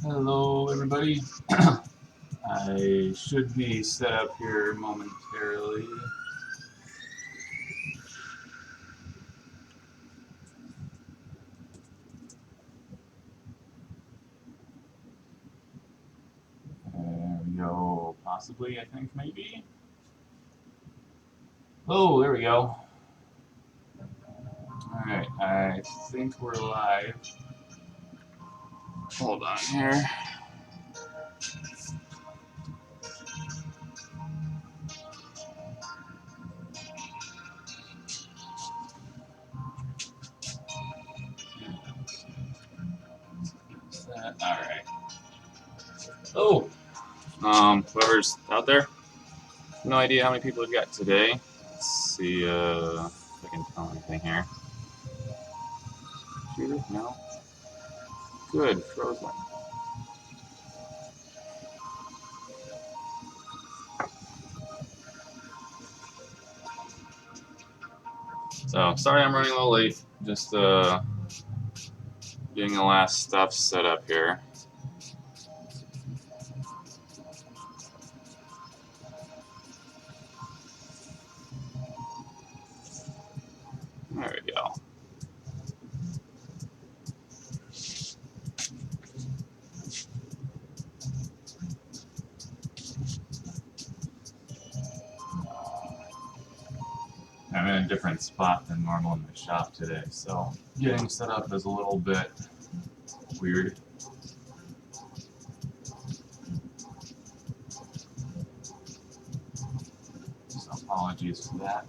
Hello, everybody. I should be set up here momentarily. There we go. Possibly, I think, maybe. Oh, there we go. Alright, I think we're live. Hold on here. Alright. Oh! Whoever's out there, no idea how many people we've got today. Let's see if I can tell anything here. Shooter? No. Good, frozen. So, sorry I'm running a little late. Just getting the last stuff set up here. There we go. I'm in a different spot than normal in the shop today, so getting set up is a little bit weird. So apologies for that.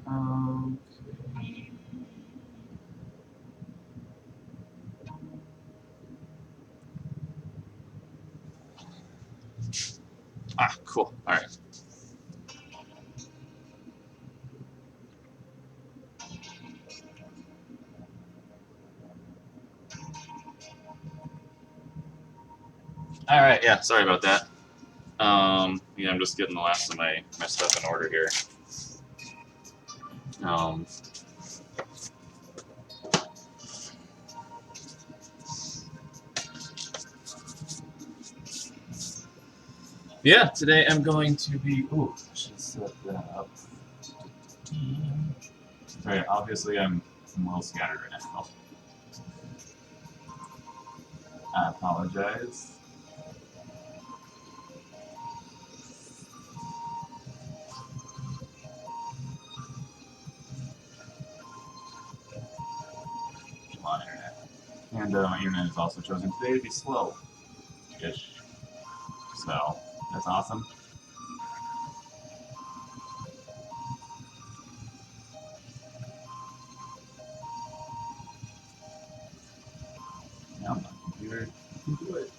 Okay. Ah, cool. All right. All right. Yeah. Sorry about that. Yeah, I'm just getting the last of my stuff in order here. Yeah, today I'm going to be. Ooh, I should set that up. Right, obviously I'm a little scattered right now. I apologize. Come on, internet. And my internet is also chosen today to be slow-ish. So, that's awesome. Now my computer can do it.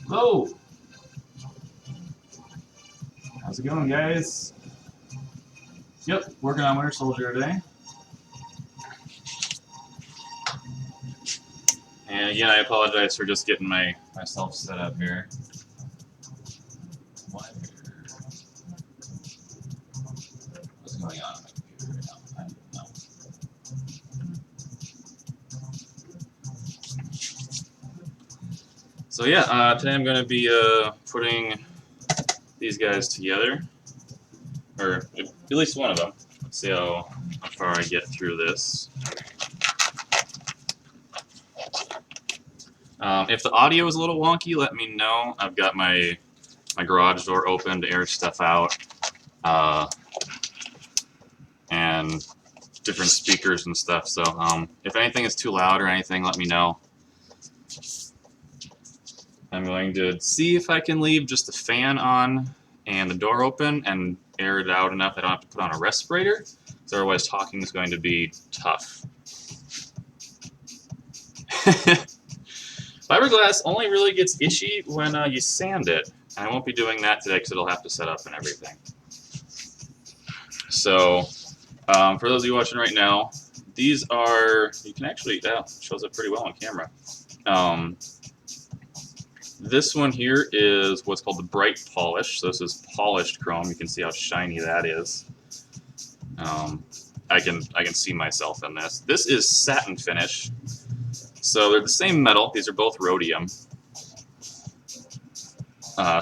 Hello! How's it going, guys? Yep, working on Winter Soldier today. And again, I apologize for just getting myself set up here. What's going on my computer right now? I don't know. So yeah, today I'm going to be putting these guys together, or at least one of them. Let's see how far I get through this. If the audio is a little wonky, let me know. I've got my garage door open to air stuff out, and different speakers and stuff. So if anything is too loud or anything, let me know. I'm going to see if I can leave just the fan on and the door open and air it out enough that I don't have to put on a respirator, so otherwise talking is going to be tough. Fiberglass only really gets itchy when you sand it. I won't be doing that today because it'll have to set up and everything. So, for those of you watching right now, these are, you can actually, yeah, shows up pretty well on camera. This one here is what's called the bright polish. So this is polished chrome. You can see how shiny that is. I can see myself in this. This is satin finish. So they're the same metal. These are both rhodium.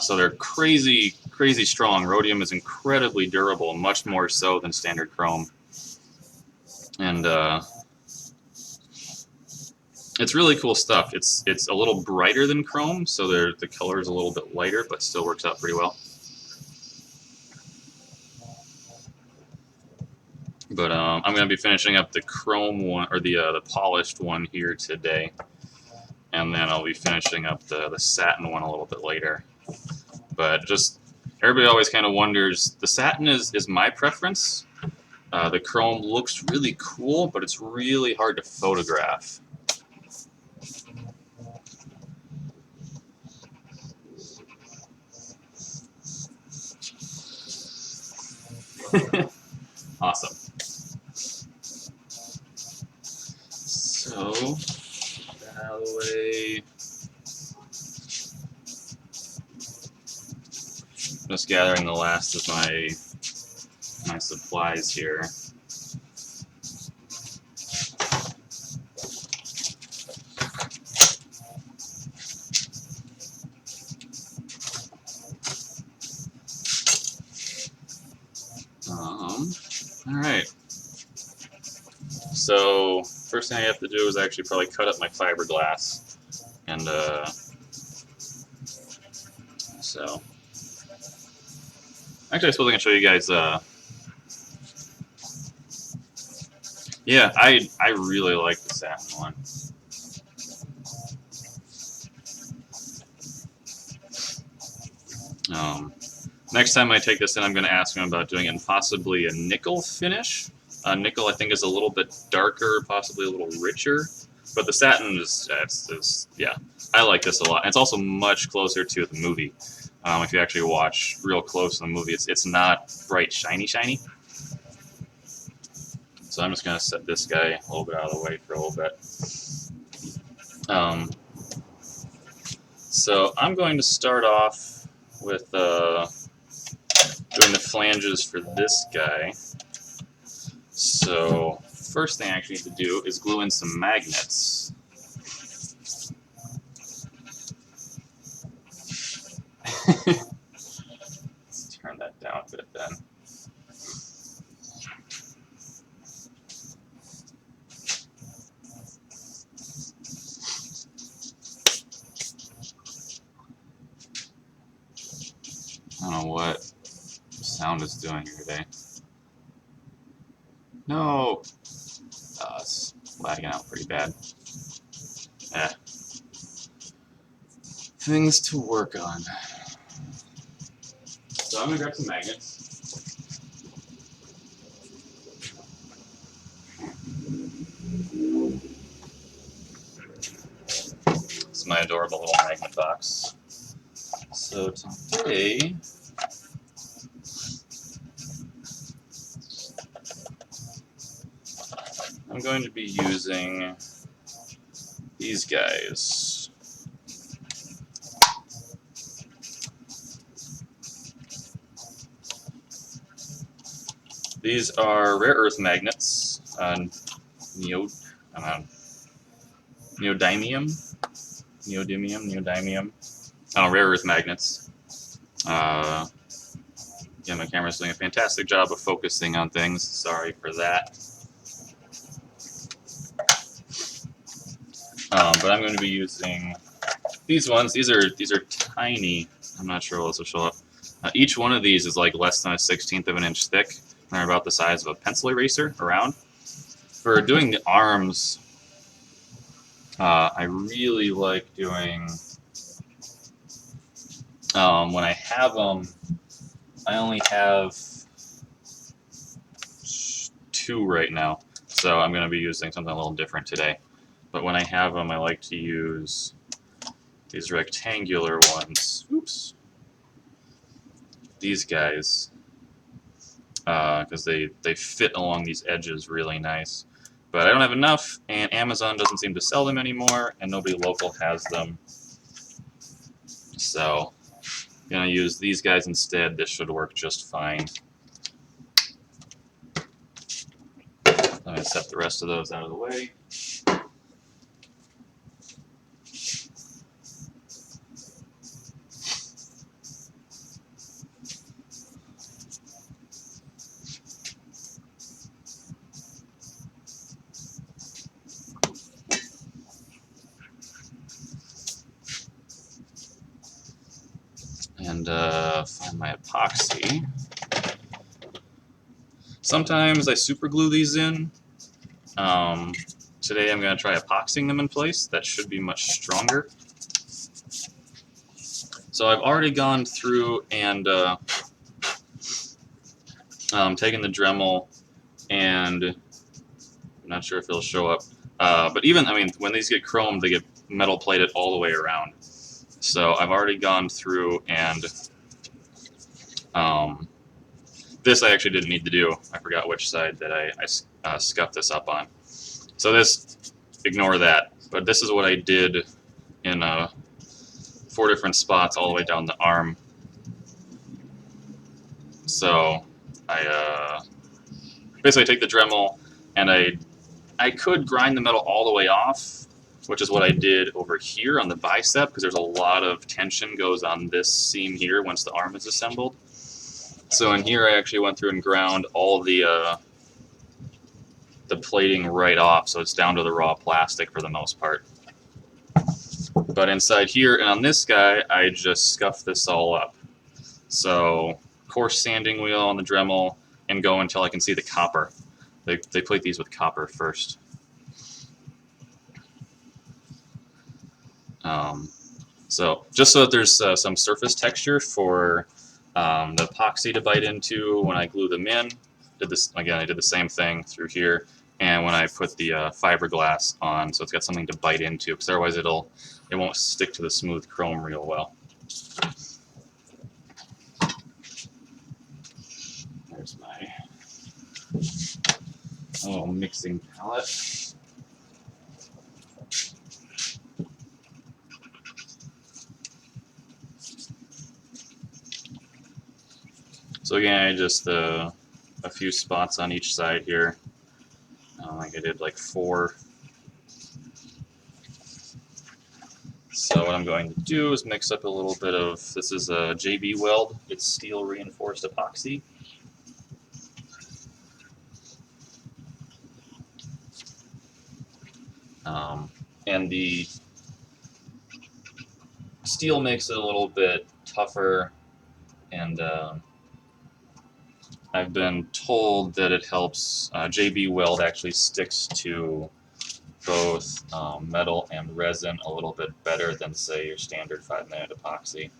So they're crazy strong. Rhodium is incredibly durable, much more so than standard chrome. And it's really cool stuff. It's a little brighter than chrome, so the color is a little bit lighter, but still works out pretty well. But I'm going to be finishing up the chrome one, or the polished one here today, and then I'll be finishing up the satin one a little bit later. But just everybody always kind of wonders. The satin is my preference. The chrome looks really cool, but it's really hard to photograph. Awesome. So, that out of the way. Just gathering the last of my supplies here. All right. So first thing I have to do is actually probably cut up my fiberglass, and so actually I suppose I can show you guys. Yeah, I really like the satin one. Next time I take this in, I'm going to ask him about doing it in possibly a nickel finish. Nickel, I think, is a little bit darker, possibly a little richer. But the satin is yeah, I like this a lot. And it's also much closer to the movie. If you actually watch real close in the movie, it's not bright, shiny. So I'm just going to set this guy a little bit out of the way for a little bit. So I'm going to start off with doing the flanges for this guy. So first thing I actually need to do is glue in some magnets. Let's turn that down a bit then. I don't know what sound is doing here today. No! It's lagging out pretty bad. Yeah. Things to work on. So I'm going to grab some magnets. This is my adorable little magnet box. So today, I'm going to be using these guys. These are rare earth magnets, neodymium. Rare earth magnets. Yeah, my camera's doing a fantastic job of focusing on things. Sorry for that. But I'm going to be using these ones. These are tiny. I'm not sure what else will show up. Each one of these is like less than a 1/16 of an inch thick. They're about the size of a pencil eraser around. For doing the arms, I really like doing when I have them I only have 2 right now, so I'm going to be using something a little different today. But when I have them, I like to use these rectangular ones. Oops. These guys, because they fit along these edges really nice. But I don't have enough, and Amazon doesn't seem to sell them anymore, and nobody local has them. So I'm going to use these guys instead. This should work just fine. I'm going to set the rest of those out of the way. And find my epoxy. Sometimes I super glue these in. Today I'm going to try epoxying them in place. That should be much stronger. So I've already gone through and taken the Dremel, and I'm not sure if it'll show up. But even, I mean, when these get chromed, they get metal plated all the way around. So I've already gone through and this I actually didn't need to do. I forgot which side that I scuffed this up on. So this, ignore that. But this is what I did in 4 different spots all the way down the arm. So I basically take the Dremel and I could grind the metal all the way off, which is what I did over here on the bicep, because there's a lot of tension goes on this seam here once the arm is assembled. So in here I actually went through and ground all the plating right off, so it's down to the raw plastic for the most part. But inside here and on this guy, I just scuffed this all up. So coarse sanding wheel on the Dremel and go until I can see the copper. They plate these with copper first. So just so that there's some surface texture for the epoxy to bite into when I glue them in. I did the same thing through here, and when I put the fiberglass on, so it's got something to bite into, because otherwise it won't stick to the smooth chrome real well. There's my little mixing palette. So again, I just a few spots on each side here. Like I did like 4. So what I'm going to do is mix up a little bit of, this is a JB Weld, it's steel reinforced epoxy. And the steel makes it a little bit tougher, and I've been told that it helps, JB Weld actually sticks to both metal and resin a little bit better than, say, your standard 5-minute epoxy.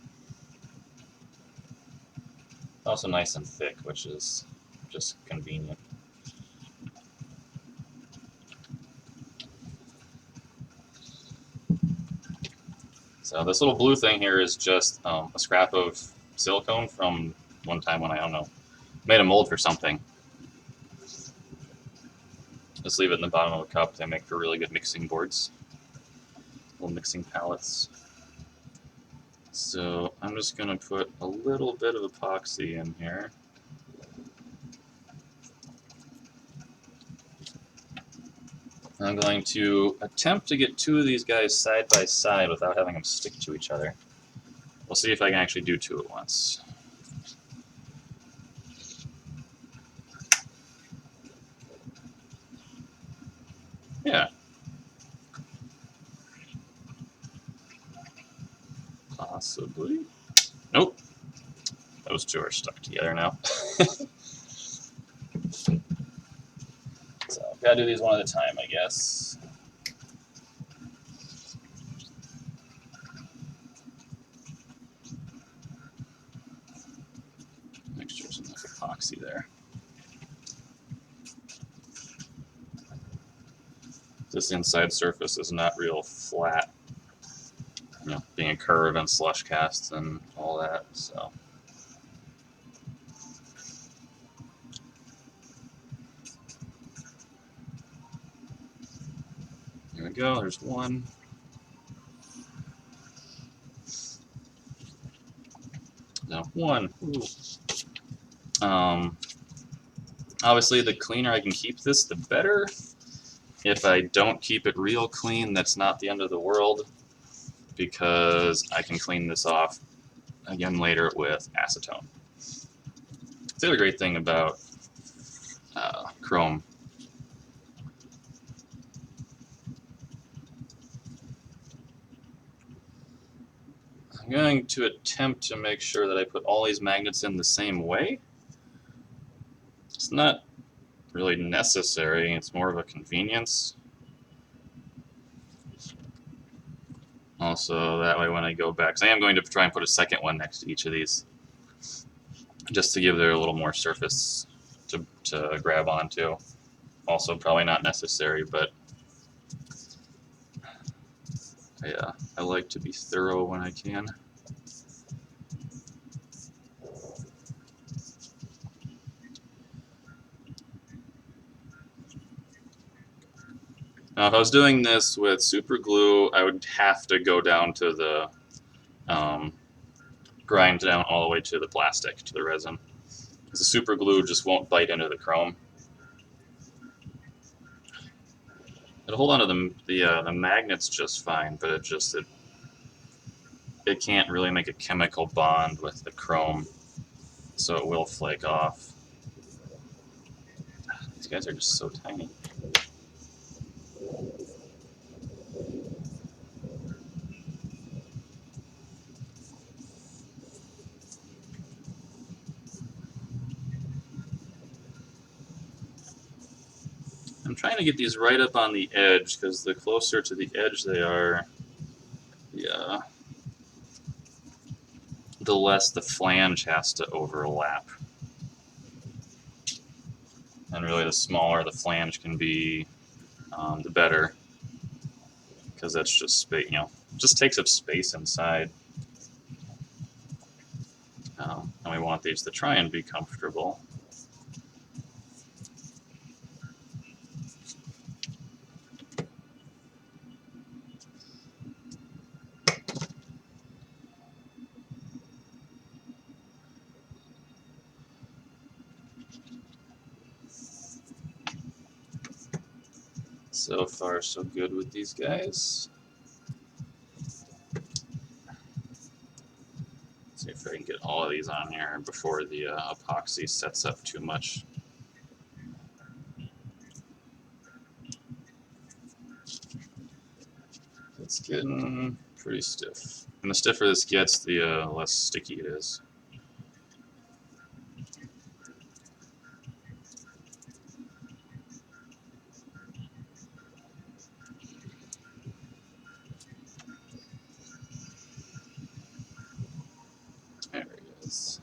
Also nice and thick, which is just convenient. So this little blue thing here is just a scrap of silicone from one time when I don't know, made a mold for something. Just leave it in the bottom of a cup. They make for really good mixing boards, little mixing palettes. So I'm just going to put a little bit of epoxy in here. I'm going to attempt to get 2 of these guys side by side without having them stick to each other. We'll see if I can actually do 2 at once. Yeah. Possibly. Nope. Those 2 are stuck together now. So I've got to do these one at a time, I guess. Make epoxy there. This inside surface is not real flat, you know, being a curve and slush casts and all that, so. Here we go, there's one. No, one. Obviously, the cleaner I can keep this, the better. If I don't keep it real clean, that's not the end of the world, because I can clean this off again later with acetone. The other great thing about chrome. I'm going to attempt to make sure that I put all these magnets in the same way. It's not really necessary, it's more of a convenience. Also, that way when I go back, 'cause I am going to try and put a second one next to each of these, just to give there a little more surface to grab onto. Also, probably not necessary, but I like to be thorough when I can. Now, if I was doing this with super glue, I would have to go down to the grind down all the way to the plastic, to the resin, because the super glue just won't bite into the chrome. It'll hold on to the magnets just fine, but it can't really make a chemical bond with the chrome, so it will flake off. These guys are just so tiny. I'm trying to get these right up on the edge, because the closer to the edge they are, the less the flange has to overlap. And really, the smaller the flange can be, the better, because that's just space. You know, just takes up space inside. And we want these to try and be comfortable. So far, so good with these guys. See if I can get all of these on here before the epoxy sets up too much. It's getting pretty stiff. And the stiffer this gets, the less sticky it is. There it is.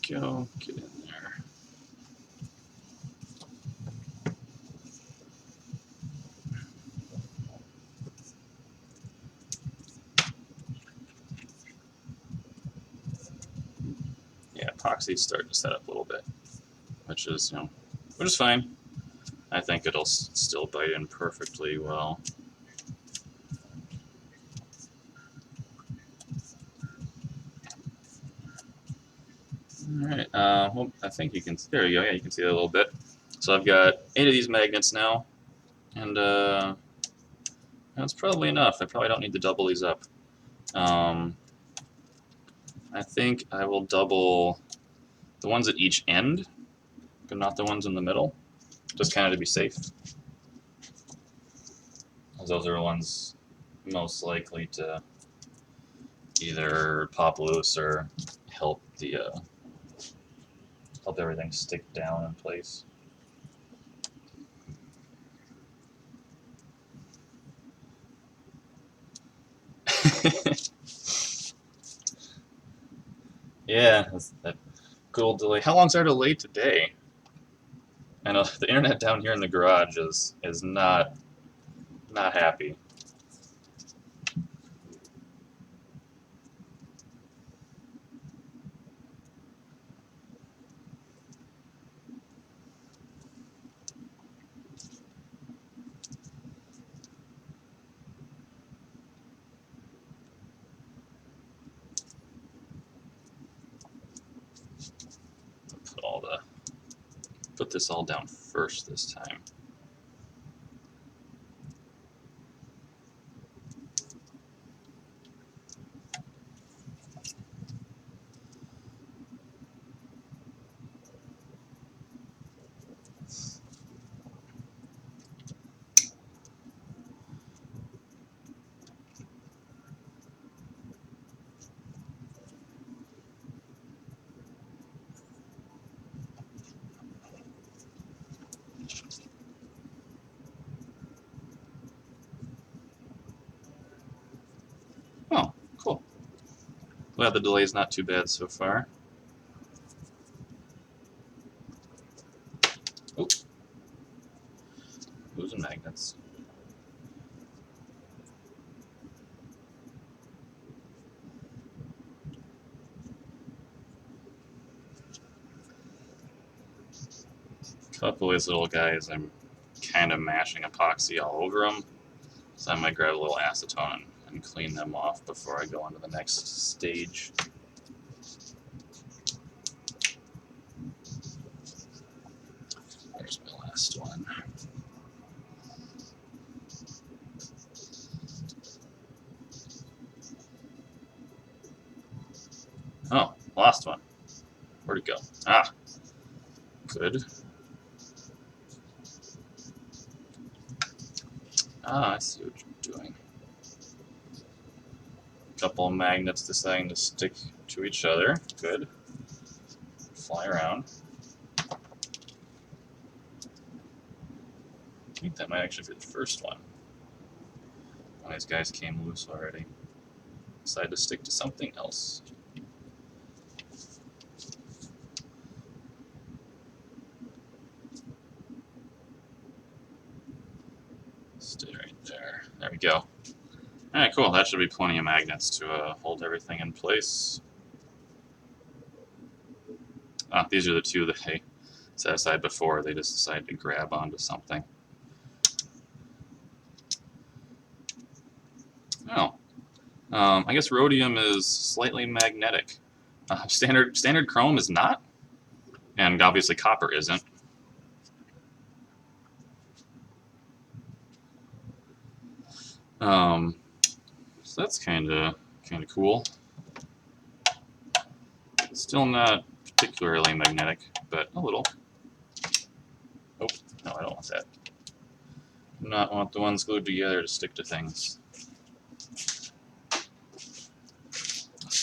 Go, get in there. Yeah, epoxy's starting to set up a little bit, which is fine. I think it'll still bite in perfectly well. Alright, well, I think you can, there you go, yeah, you can see that a little bit. So I've got 8 of these magnets now, and that's probably enough. I probably don't need to double these up. I think I will double the ones at each end, but not the ones in the middle, just kind of to be safe. Those are the ones most likely to either pop loose or help the help everything stick down in place. Yeah, that's that good old delay. How long's our delay today? I know the internet down here in the garage is not happy. Put this all down first this time. Oh, cool. Glad the delay's not too bad so far. Oh, losing magnets. A couple of these little guys, I'm kind of mashing epoxy all over them, so I might grab a little acetone and clean them off before I go on to the next stage. There's my last one. Oh, lost one. Where'd it go? Ah, good. Ah, I see what you're doing. Couple of magnets deciding to stick to each other. Good. Fly around. I think that might actually be the first one. One of these guys came loose already. Decided to stick to something else. Stay right there. There we go. Alright, cool. That should be plenty of magnets to hold everything in place. Ah, these are the two that I set aside before. They just decided to grab onto something. Oh. I guess rhodium is slightly magnetic. Standard chrome is not, and obviously copper isn't. So that's kind of cool. Still not particularly magnetic, but a little. Oh, no, I don't want that. Do not want the ones glued together to stick to things.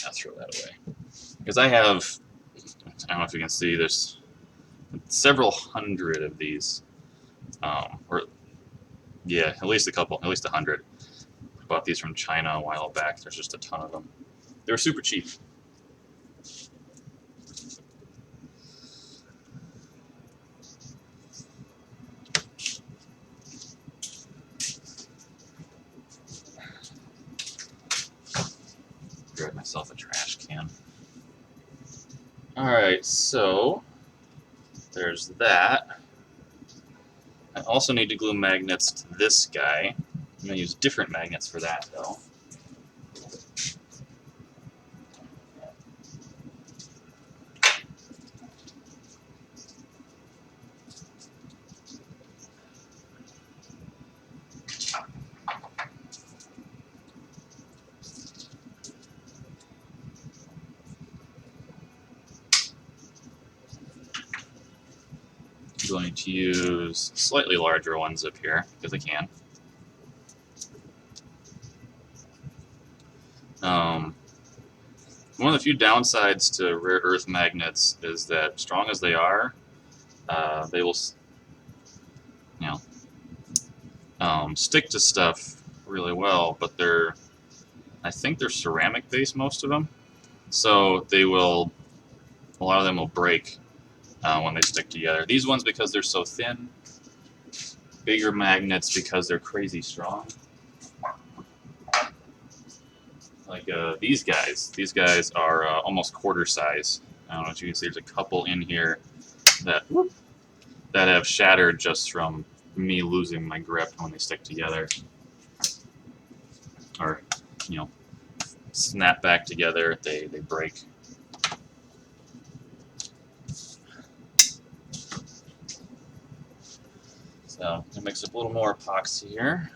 I'll throw that away. Because I have, I don't know if you can see, there's several hundred of these. Or, yeah, at least 100. I bought these from China a while back. There's just a ton of them. They were super cheap. Grab myself a trash can. Alright, so there's that. I also need to glue magnets to this guy. I'm going to use different magnets for that, though. I'm going to use slightly larger ones up here, because I can. one of the few downsides to rare earth magnets is that, strong as they are, they will, you know, stick to stuff really well. But I think they're ceramic based, most of them, so they will. A lot of them will break when they stick together. These ones, because they're so thin. Bigger magnets because they're crazy strong. Like these guys. These guys are almost quarter size. I don't know if you can see. There's a couple in here that have shattered just from me losing my grip when they stick together, or you know, snap back together. They break. So I'm gonna mix up a little more epoxy here.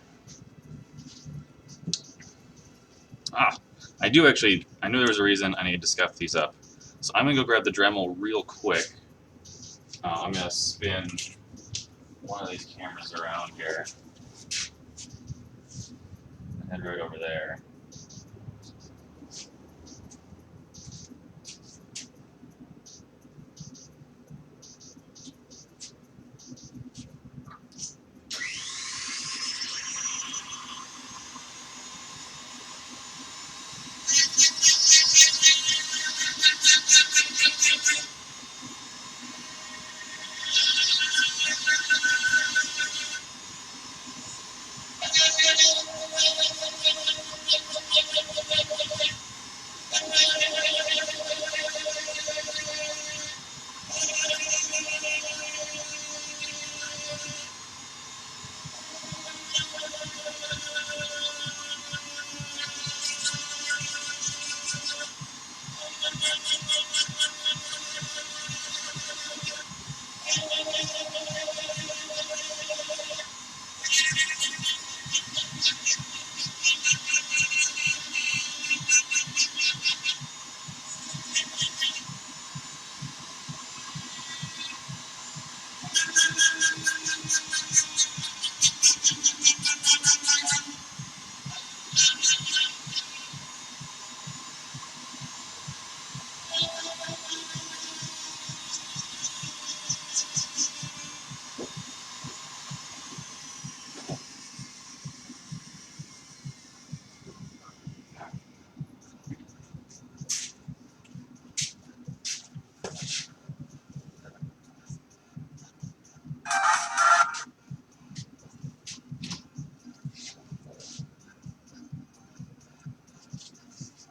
I do actually. I knew there was a reason I needed to scuff these up. So I'm gonna go grab the Dremel real quick. I'm gonna spin one of these cameras around here. Head right over there.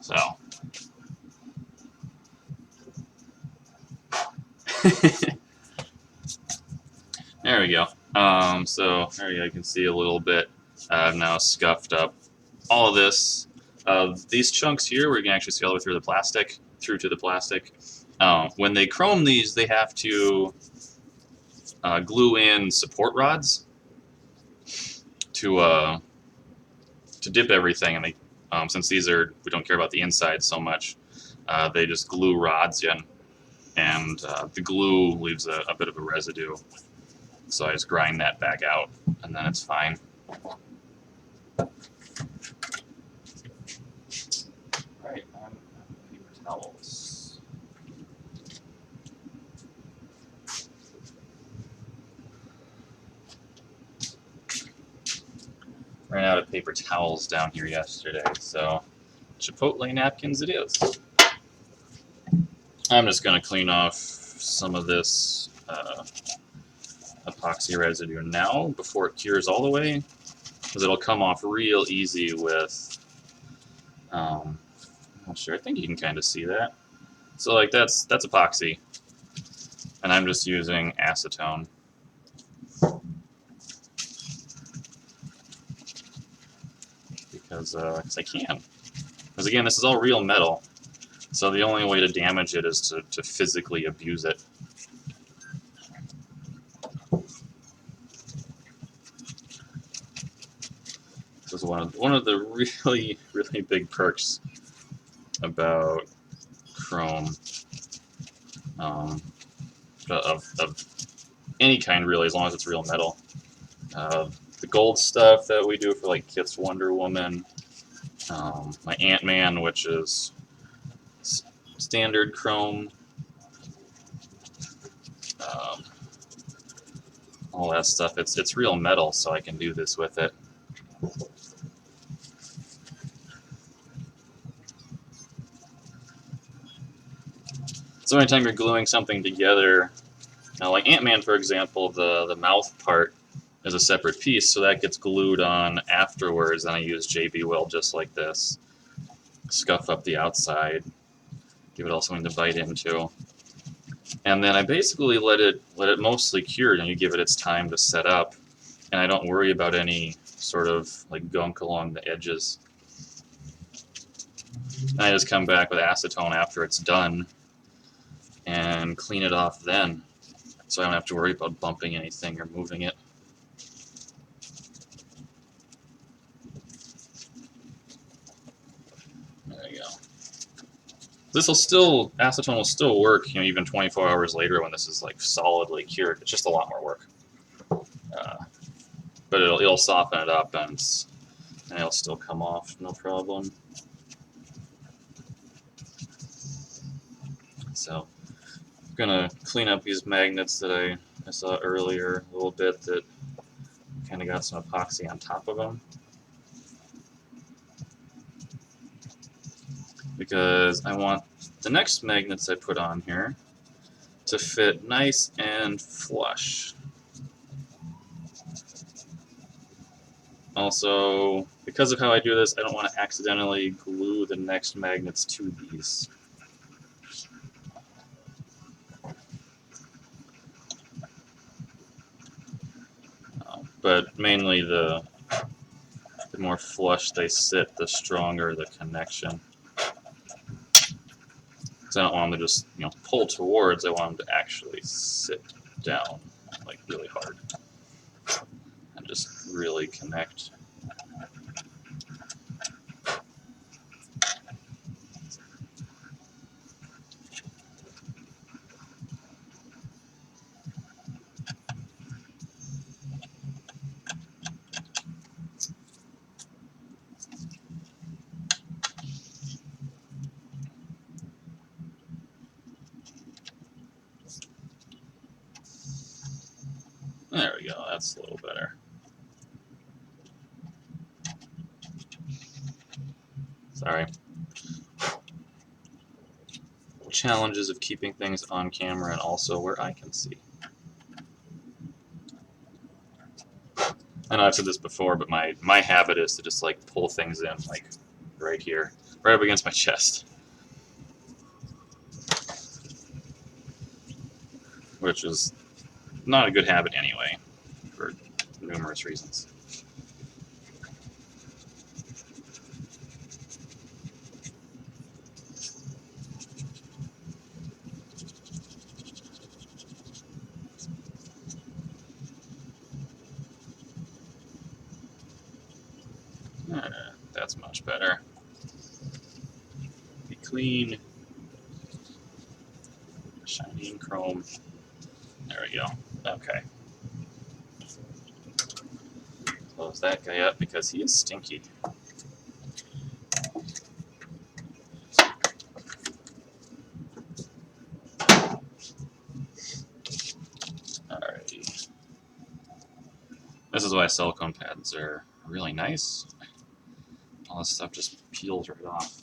So there we go. So there you go. You can see a little bit. I've now scuffed up all of this. These chunks here, where you can actually see all the way through to the plastic. When they chrome these, they have to glue in support rods to dip everything. And they, since these are, we don't care about the inside so much, they just glue rods in, and the glue leaves a bit of a residue. So I just grind that back out, and then it's fine. Right, paper towels. Ran out of paper towels down here yesterday, so Chipotle napkins it is. I'm just going to clean off some of this epoxy residue now before it cures all the way, because it'll come off real easy with, I'm not sure, I think you can kind of see that. So like that's epoxy, and I'm just using acetone. Because I can. Because again, this is all real metal, so the only way to damage it is to physically abuse it. This is one of the really big perks about chrome, of any kind really, as long as it's real metal. The gold stuff that we do for like Kit's Wonder Woman, my Ant-Man, which is standard chrome, all that stuff. It's real metal, so I can do this with it. So anytime you're gluing something together, now like Ant-Man, for example, the mouth part is a separate piece, so that gets glued on afterwards, and I use JB Weld just like this. Scuff up the outside, give it all something to bite into, and then I basically let it mostly cure, and you give it its time to set up, and I don't worry about any sort of like gunk along the edges. And I just come back with acetone after it's done and clean it off then, so I don't have to worry about bumping anything or moving it. There you go. Acetone will still work, even 24 hours later when this is like solidly cured. It's just a lot more work, but it'll soften it up and it'll still come off, no problem. So I'm gonna clean up these magnets that I saw earlier a little bit that kind of got some epoxy on top of them, because I want the next magnets I put on here to fit nice and flush. Also, because of how I do this, I don't want to accidentally glue the next magnets to these. But mainly the more flush they sit, the stronger the connection. Because I don't want them to just pull towards, I want them to actually sit down like really hard and just really connect. There we go, that's a little better. Sorry. Challenges of keeping things on camera and also where I can see. I know I've said this before, but my habit is to just like pull things in like right here, right up against my chest, which is not a good habit anyway, for numerous reasons. That's much better. Be clean, shiny and chrome. There we go. Okay. Close that guy up because he is stinky. Alrighty. This is why silicone pads are really nice. All this stuff just peels right off.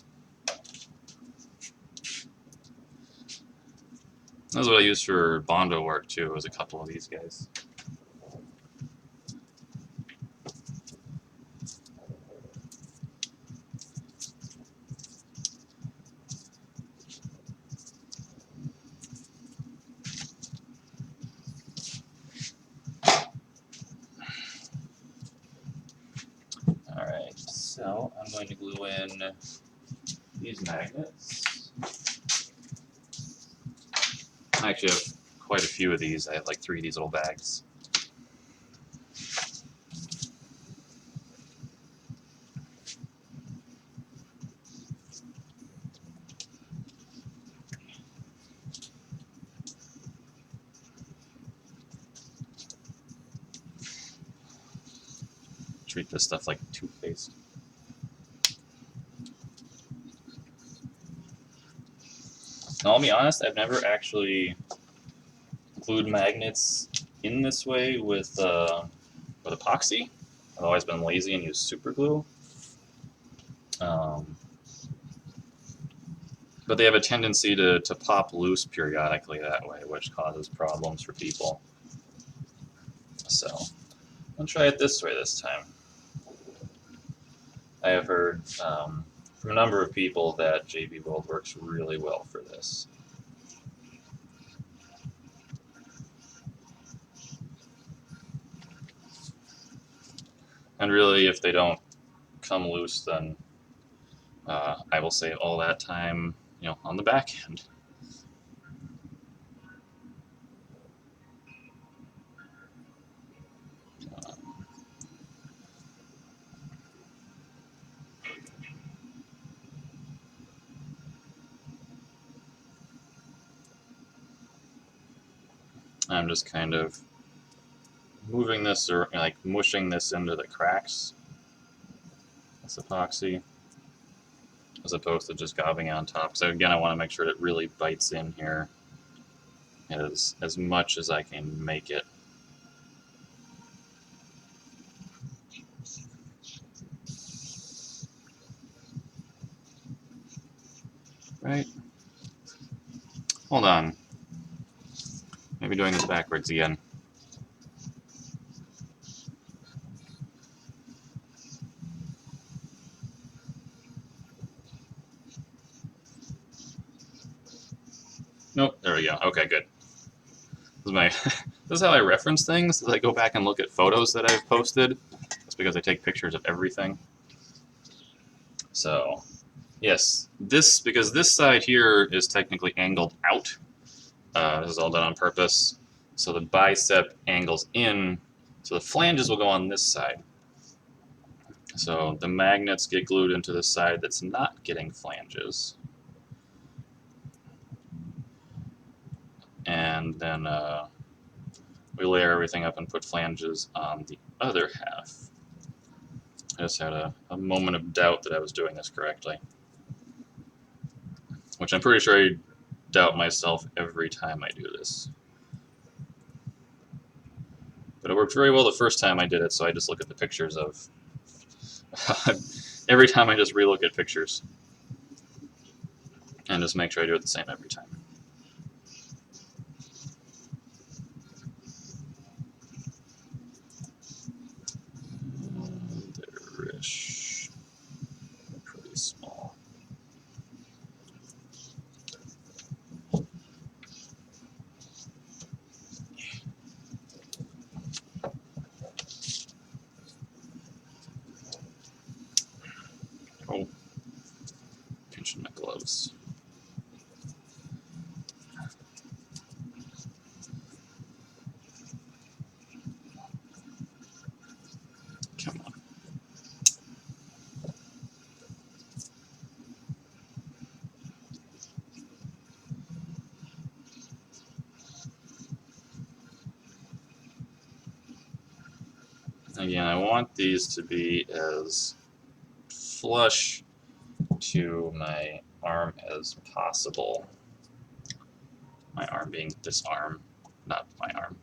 That's what I use for Bondo work too, is a couple of these guys. Alright, so I'm going to glue in these magnets. I actually have quite a few of these. I have like 3 of these little bags. Treat this stuff like toothpaste. I'll be honest, I've never actually glued magnets in this way with epoxy. I've always been lazy and used super glue. But they have a tendency to pop loose periodically that way, which causes problems for people. So I'll try it this way this time. I have heard from a number of people that JB Weld works really well for this. And really, if they don't come loose, then I will save all that time, on the back end. I'm just kind of moving this, or like mushing this into the cracks. That's epoxy, as opposed to just gobbing on top. So again, I want to make sure it really bites in here as much as I can make it. Right? Hold on. Maybe doing this backwards again. Nope, there we go. Okay, good. This is how I reference things. As I go back and look at photos that I've posted. That's because I take pictures of everything. So, yes, because this side here is technically angled out. This is all done on purpose. So the bicep angles in, so the flanges will go on this side. So the magnets get glued into the side that's not getting flanges. And then we layer everything up and put flanges on the other half. I just had a moment of doubt that I was doing this correctly, which I'm pretty sure I doubt myself every time I do this. But it worked very well the first time I did it, so I just look at the pictures of... every time I just relook at pictures and just make sure I do it the same every time. There-ish. Pretty small. Oh, pinching my gloves. Come on. Again, I want these to be as flush to my arm as possible. My arm being this arm, not my arm.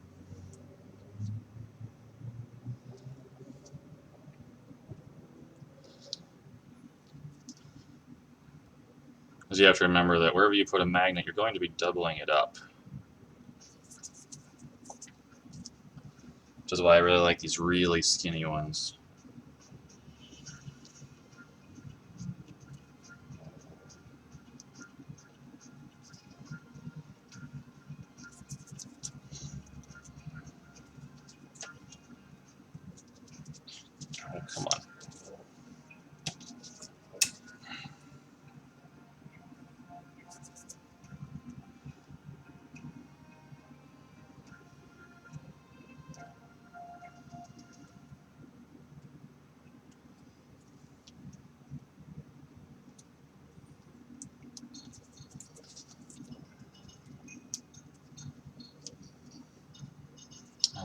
Because you have to remember that wherever you put a magnet, you're going to be doubling it up. Which is why I really like these really skinny ones. Oh, come on.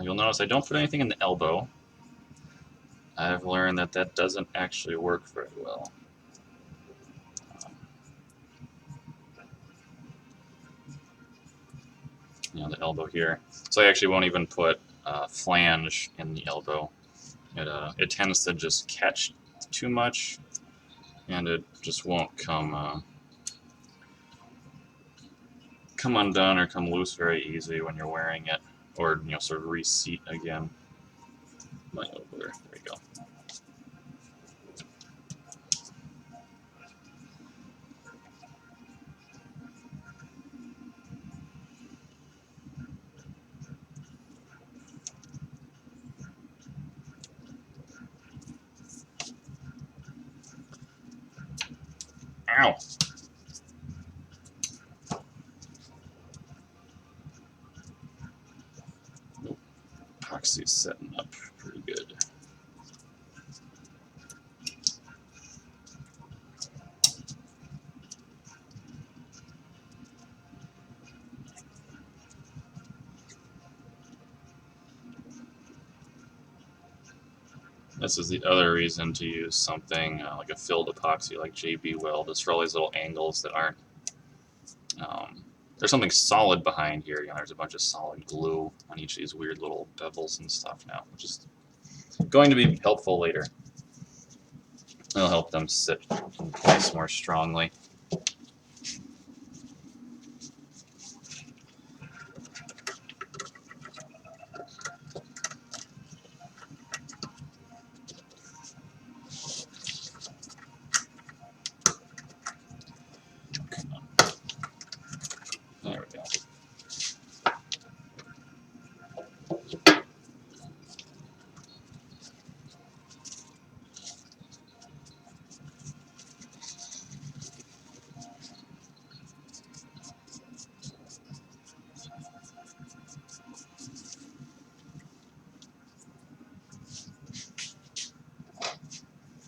You'll notice I don't put anything in the elbow. I've learned that that doesn't actually work very well. the elbow here. So I actually won't even put flange in the elbow. It tends to just catch too much, and it just won't come undone or come loose very easy when you're wearing it, or sort of reseat again. There we go. Ow! Epoxy's setting up pretty good. This is the other reason to use something like a filled epoxy like JB Weld. It's for all these little angles that aren't. There's something solid behind here. There's a bunch of solid glue on each of these weird little bevels and stuff now, which is going to be helpful later. It'll help them sit in place more strongly. There we go.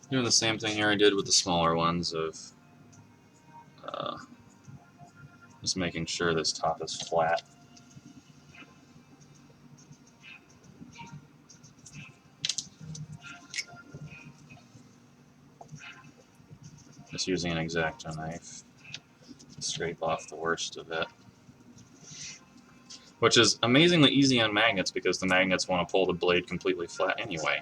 Doing the same thing here I did with the smaller ones of just making sure this top is flat. Just using an X-Acto knife to scrape off the worst of it. Which is amazingly easy on magnets because the magnets want to pull the blade completely flat anyway.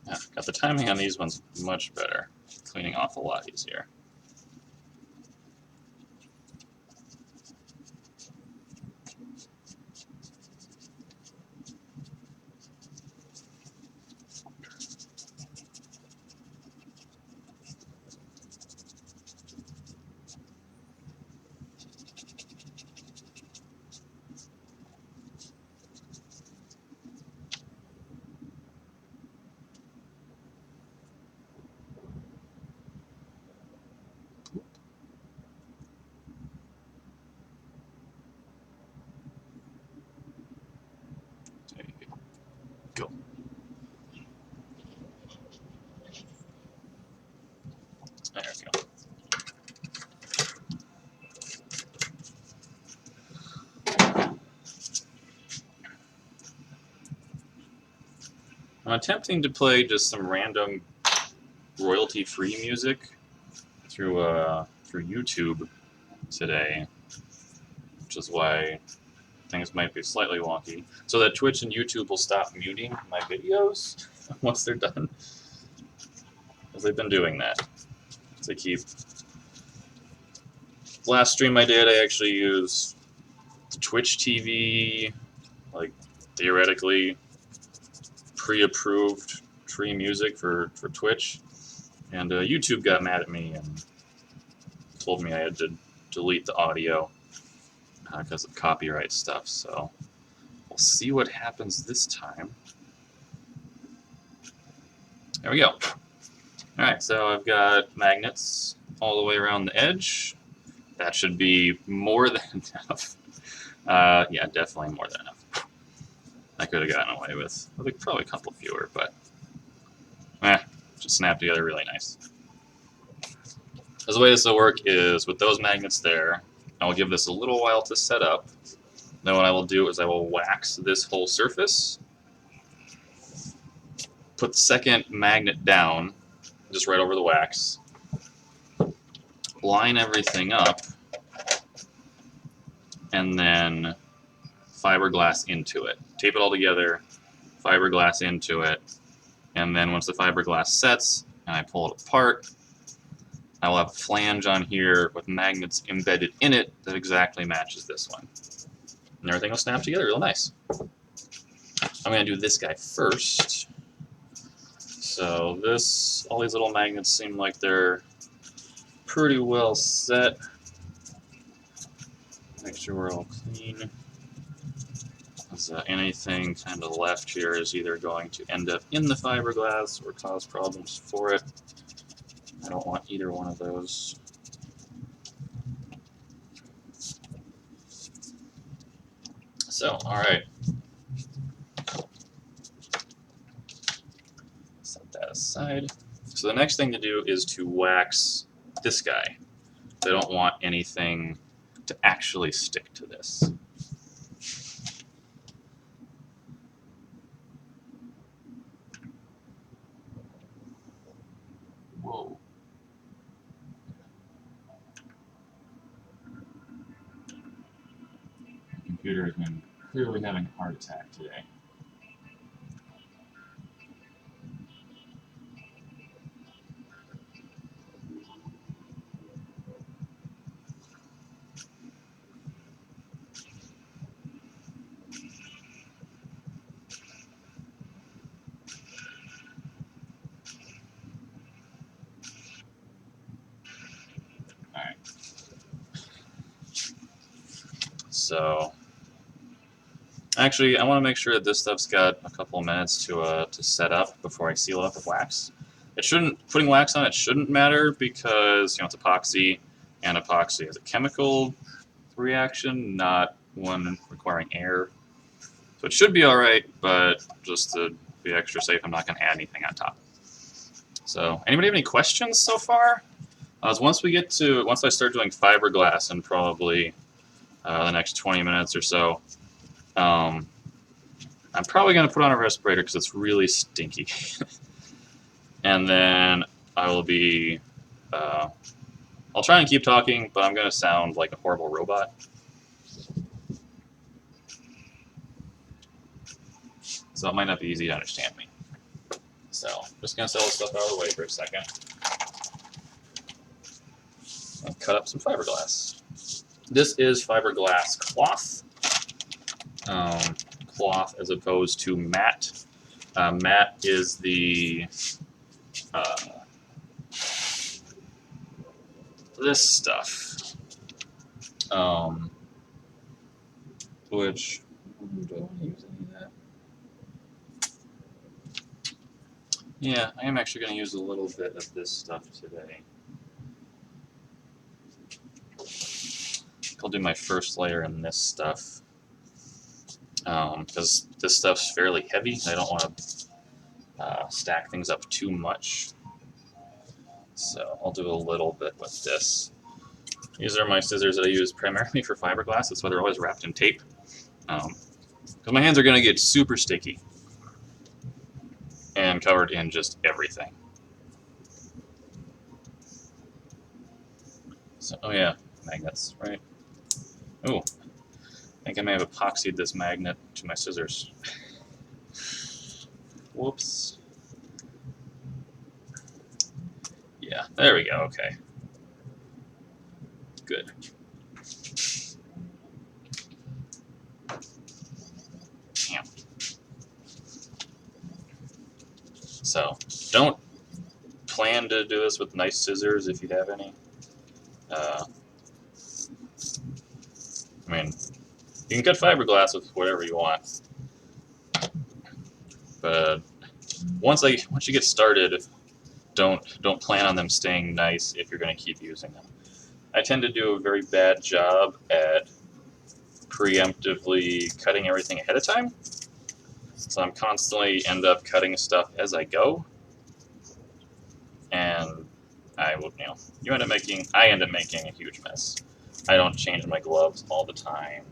Yeah, got the timing on these ones much better. Cleaning off a lot easier. There you go. There we go. I'm attempting to play just some random royalty-free music through YouTube today, which is why things might be slightly wonky. So that Twitch and YouTube will stop muting my videos once they're done. because they've been doing that to keep. Last stream I did, I actually used the Twitch TV, like theoretically pre-approved tree music for Twitch, and YouTube got mad at me and told me I had to delete the audio because of copyright stuff. So we'll see what happens this time. There we go. Alright, so I've got magnets all the way around the edge. That should be more than enough. Yeah, definitely more than enough. I could have gotten away with probably a couple fewer, but just snap together really nice. The way this will work is with those magnets there, I'll give this a little while to set up. Then what I will do is I will wax this whole surface, put the second magnet down, just right over the wax, line everything up, and then fiberglass into it. Tape it all together, fiberglass into it, and then once the fiberglass sets and I pull it apart, I will have a flange on here with magnets embedded in it that exactly matches this one. And everything will snap together real nice. I'm going to do this guy first. So all these little magnets seem like they're pretty well set. Make sure we're all clean. Because anything kind of left here is either going to end up in the fiberglass or cause problems for it. I don't want either one of those. So, alright. Set that aside. So the next thing to do is to wax this guy. I don't want anything to actually stick to this. Whoa. My computer has been clearly having a heart attack today. Alright. So, actually, I want to make sure that this stuff's got a couple minutes to set up before I seal it up with wax. Putting wax on it shouldn't matter because, you know, it's epoxy, and epoxy is a chemical reaction, not one requiring air. So it should be alright, but just to be extra safe, I'm not going to add anything on top. So, anybody have any questions so far? Once I start doing fiberglass in probably the next 20 minutes or so, I'm probably going to put on a respirator because it's really stinky. And then I will be, I'll try and keep talking, but I'm going to sound like a horrible robot. So it might not be easy to understand me. So I'm just going to set all this stuff out of the way for a second. And cut up some fiberglass. This is fiberglass cloth. Cloth as opposed to matte. Matte is the this stuff, which do I want to use any of that? Yeah, I am actually going to use a little bit of this stuff today. I'll do my first layer in this stuff because this stuff's fairly heavy. I don't want to stack things up too much. So I'll do a little bit with this. These are my scissors that I use primarily for fiberglass. That's why they're always wrapped in tape. Because my hands are going to get super sticky and covered in just everything. So, oh yeah, magnets, right? Oh, I think I may have epoxied this magnet to my scissors. Whoops. Yeah, there we go. Okay, good. Damn. So don't plan to do this with nice scissors if you have any. I mean, you can cut fiberglass with whatever you want, but once you get started, don't plan on them staying nice if you're going to keep using them. I tend to do a very bad job at preemptively cutting everything ahead of time, so I'm constantly end up cutting stuff as I go, and I will, I end up making a huge mess. I don't change my gloves all the time.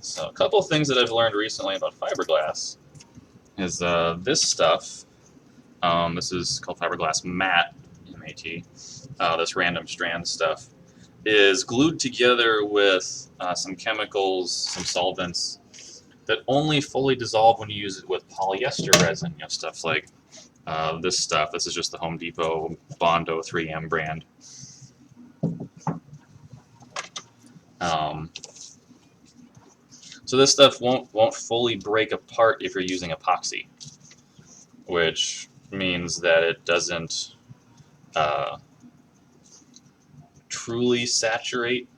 So a couple things that I've learned recently about fiberglass is this stuff. This is called fiberglass mat, M-A-T. This random strand stuff is glued together with some chemicals, some solvents that only fully dissolve when you use it with polyester resin. Stuff like this stuff. This is just the Home Depot Bondo 3M brand. So this stuff won't fully break apart if you're using epoxy, which means that it doesn't truly saturate,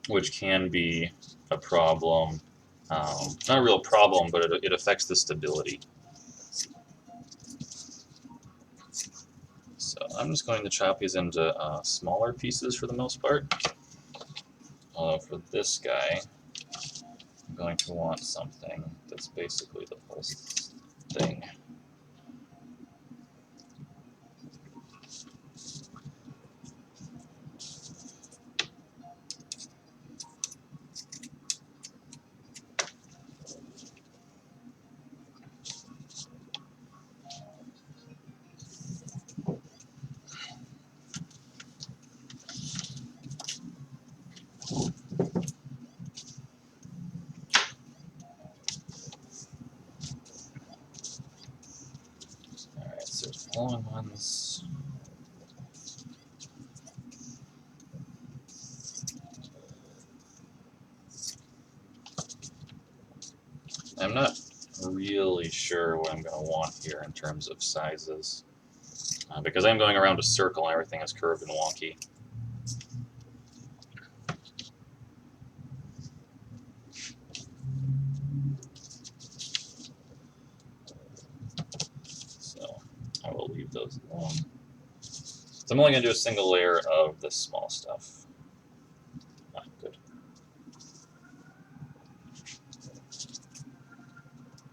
which can be a problem. Not a real problem, but it affects the stability. So I'm just going to chop these into smaller pieces for the most part. For this guy, I'm going to want something that's basically the whole thing. Alright, so there's long ones. I'm not really sure what I'm going to want here in terms of sizes, because I'm going around a circle and everything is curved and wonky. So I will leave those alone. So I'm only going to do a single layer of this small stuff. Good.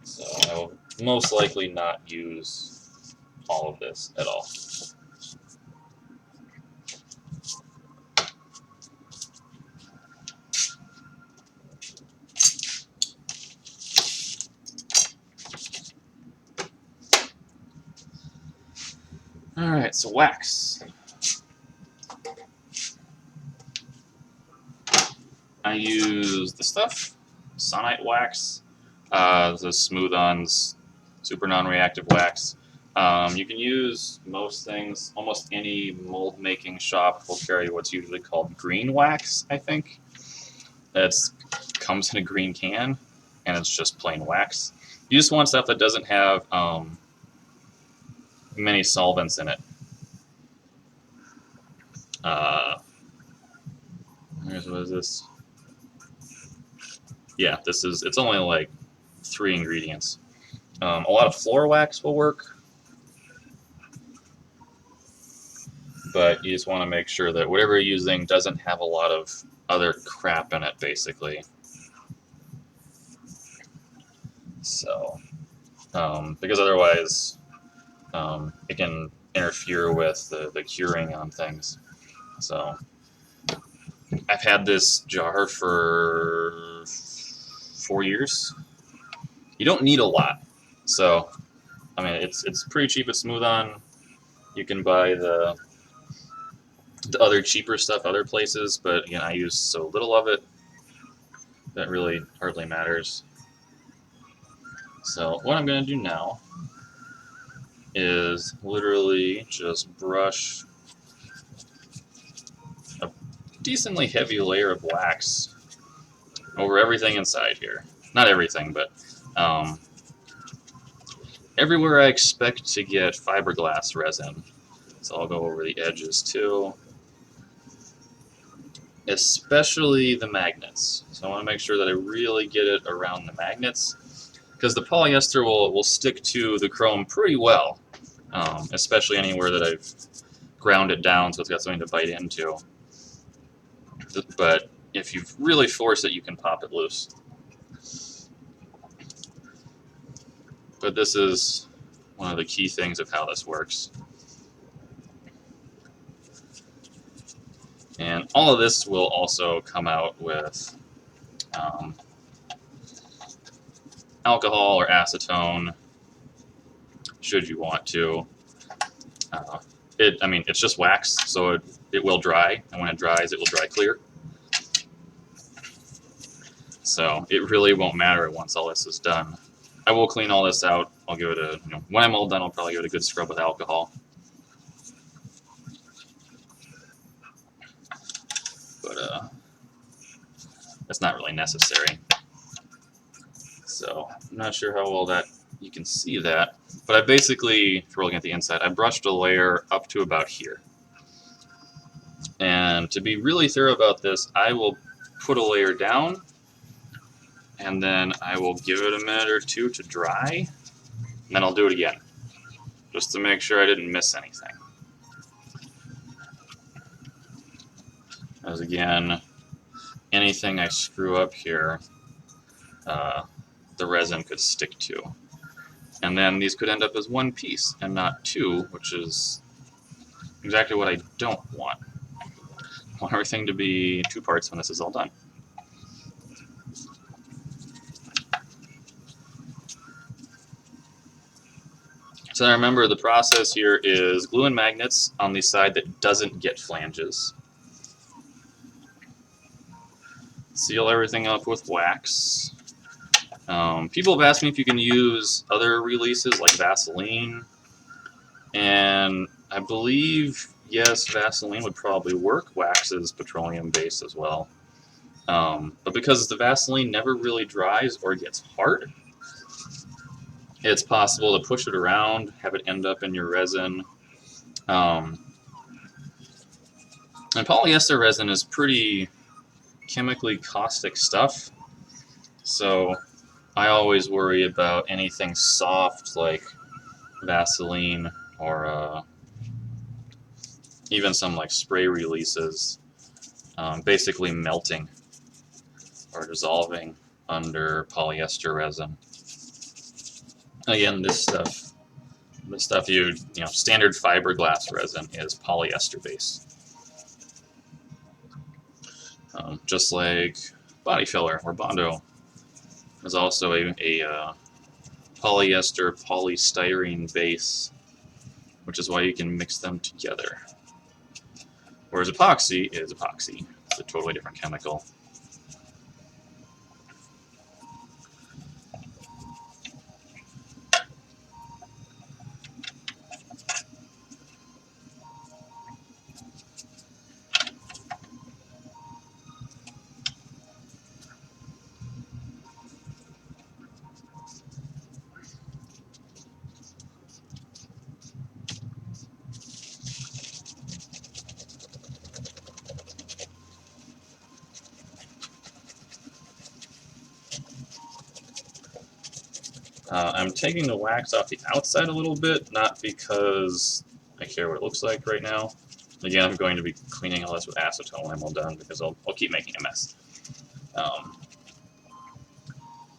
So I will most likely not use all of this at all. Alright, so wax. I use this stuff, Sonite wax. The Smooth-On's super non-reactive wax. You can use most things. Almost any mold-making shop will carry what's usually called green wax, I think. It comes in a green can, and it's just plain wax. You just want stuff that doesn't have many solvents in it. What is this? Yeah, it's only like 3 ingredients. A lot of floor wax will work, but you just want to make sure that whatever you're using doesn't have a lot of other crap in it, basically. So, because otherwise it can interfere with the curing on things. So, I've had this jar for 4 years. You don't need a lot. So, I mean, it's pretty cheap at Smooth-On. You can buy the other cheaper stuff other places, but again, I use so little of it that really hardly matters. So what I'm going to do now is literally just brush a decently heavy layer of wax over everything inside here. Not everything, but everywhere I expect to get fiberglass resin. So I'll go over the edges too, especially the magnets. So I want to make sure that I really get it around the magnets, because the polyester will stick to the chrome pretty well, especially anywhere that I've ground it down so it's got something to bite into. But if you really force it, you can pop it loose. But this is one of the key things of how this works. And all of this will also come out with alcohol or acetone, should you want to. It's just wax, so it will dry, and when it dries, it will dry clear. So it really won't matter once all this is done. I will clean all this out. I'll give it a, when I'm all done, I'll probably give it a good scrub with alcohol. But that's not really necessary. So I'm not sure how well that you can see that, but I basically, if we're looking at the inside, I brushed a layer up to about here. And to be really thorough about this, I will put a layer down, and then I will give it a minute or two to dry, and then I'll do it again, just to make sure I didn't miss anything. As again, anything I screw up here, the resin could stick to. And then these could end up as one piece and not two, which is exactly what I don't want. I want everything to be two parts when this is all done. So remember, the process here is glue and magnets on the side that doesn't get flanges. Seal everything up with wax. People have asked me if you can use other releases like Vaseline, and I believe, yes, Vaseline would probably work. Wax is petroleum-based as well. But because the Vaseline never really dries or gets hard, it's possible to push it around, have it end up in your resin. And polyester resin is pretty chemically caustic stuff, so I always worry about anything soft like Vaseline or even some like spray releases basically melting or dissolving under polyester resin. Again, this stuff standard fiberglass resin is polyester based. Just like body filler or Bondo is also a polyester polystyrene base, which is why you can mix them together. Whereas epoxy is epoxy. It's a totally different chemical. I'm taking the wax off the outside a little bit, not because I care what it looks like right now. Again, I'm going to be cleaning all this with acetone when I'm all done, because I'll keep making a mess.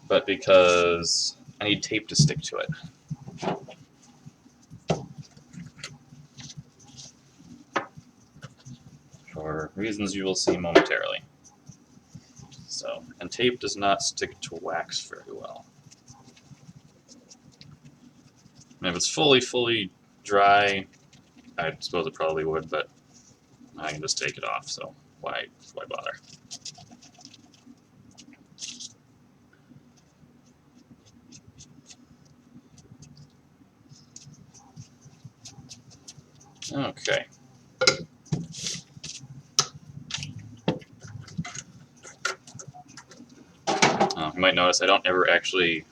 But because I need tape to stick to it. For reasons you will see momentarily. So, and tape does not stick to wax very well. And if it's fully dry, I suppose it probably would, but I can just take it off, so why bother? Okay. You might notice I don't ever actually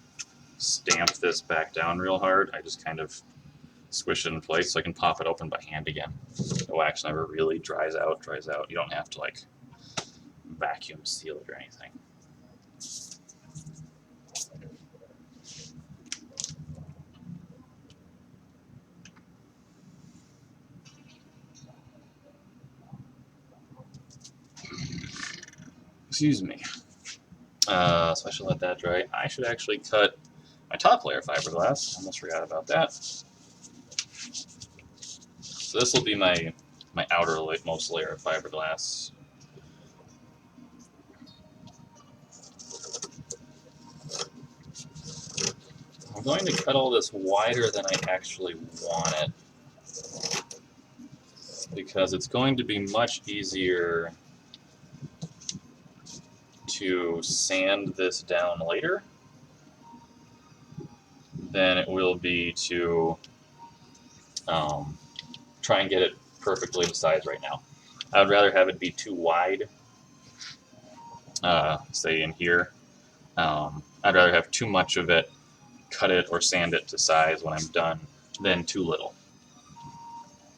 stamp this back down real hard. I just kind of squish it in place so I can pop it open by hand again. The wax never really dries out. You don't have to like vacuum seal it or anything. Excuse me. So I should let that dry. I should actually cut my top layer of fiberglass. Almost forgot about that. So this will be my outermost layer of fiberglass. I'm going to cut all this wider than I actually want it, because it's going to be much easier to sand this down later than it will be to try and get it perfectly to size right now. I would rather have it be too wide, say in here. I'd rather have too much of it, cut it or sand it to size when I'm done, than too little.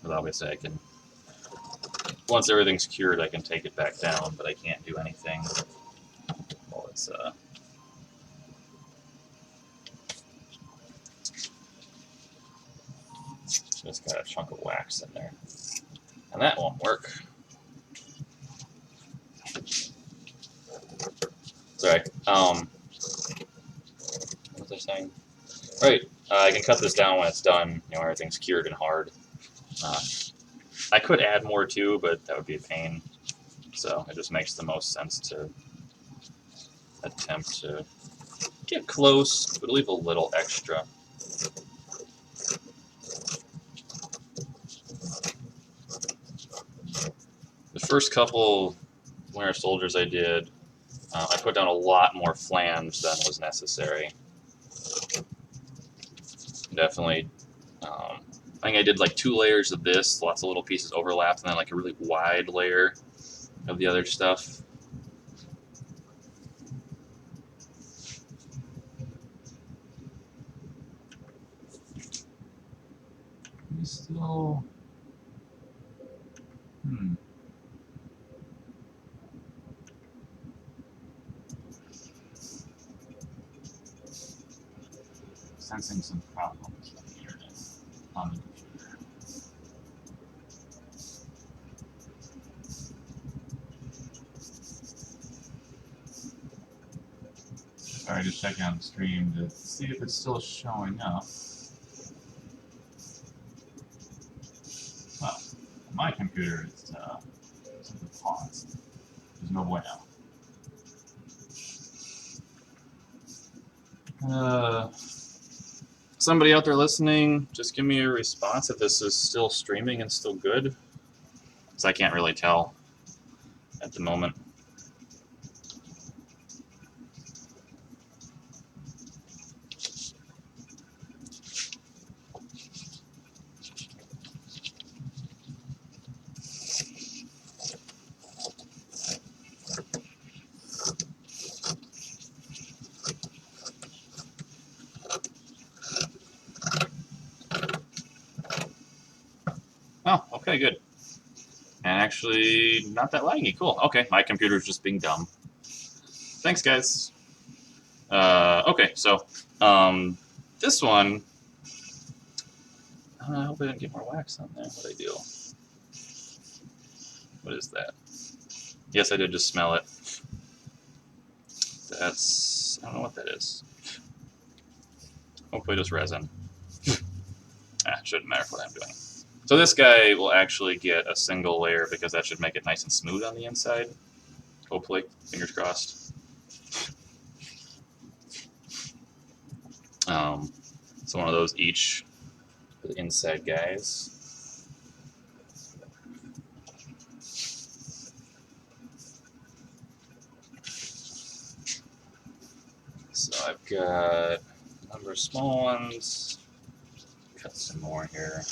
But obviously I can, once everything's cured, I can take it back down, but I can't do anything while it's just got a chunk of wax in there. And that won't work. Sorry. What was I saying? Right. I can cut this down when it's done, everything's cured and hard. I could add more too, but that would be a pain. So it just makes the most sense to attempt to get close, but leave a little extra. The first couple Winter Soldiers I did, I put down a lot more flange than was necessary. Definitely, I think I did like 2 layers of this, lots of little pieces overlapped, and then like a really wide layer of the other stuff. Still, sensing some problems with the internet on the computer. Sorry, just checking on the stream to see if it's still showing up. Well, on my computer it's simply paused. There's no way out. Somebody out there listening, just give me a response if this is still streaming and still good, because I can't really tell at the moment. Oh, okay, good. And actually, not that laggy. Cool. Okay, my computer's just being dumb. Thanks, guys. Okay, so this one, I hope I didn't get more wax on there. What'd I do? What is that? Yes, I did just smell it. That's, I don't know what that is. Hopefully just resin. Shouldn't matter what I'm doing. So this guy will actually get a single layer because that should make it nice and smooth on the inside. Hopefully, fingers crossed. So one of those each for the inside guys. So I've got a number of small ones. Cut some more here.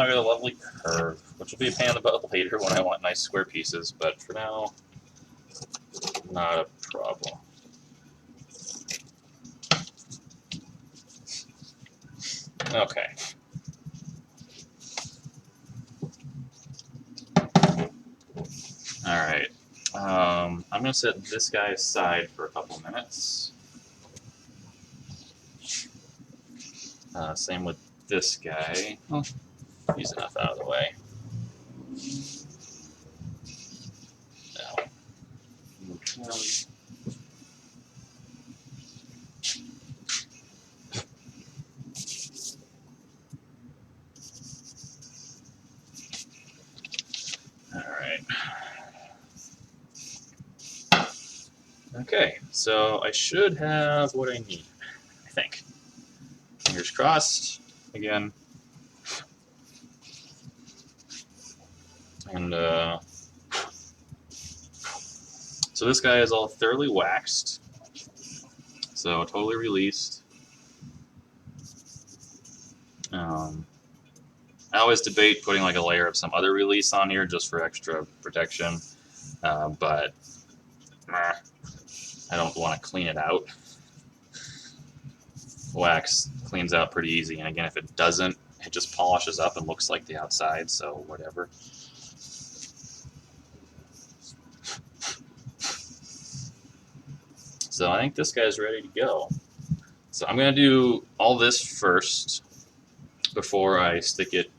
now I got a lovely curve, which will be a pain in the butt later when I want nice square pieces, but for now, not a problem. Okay. Alright. I'm going to set this guy aside for a couple minutes. Same with this guy. Oh, he's enough out of the way. Now, move him. Alright. Okay, so I should have what I need, I think. Fingers crossed, again. And, so this guy is all thoroughly waxed, so totally released. I always debate putting like a layer of some other release on here just for extra protection, but I don't want to clean it out. Wax cleans out pretty easy, and again, if it doesn't, it just polishes up and looks like the outside, so whatever. So I think this guy's ready to go. So I'm going to do all this first before I stick it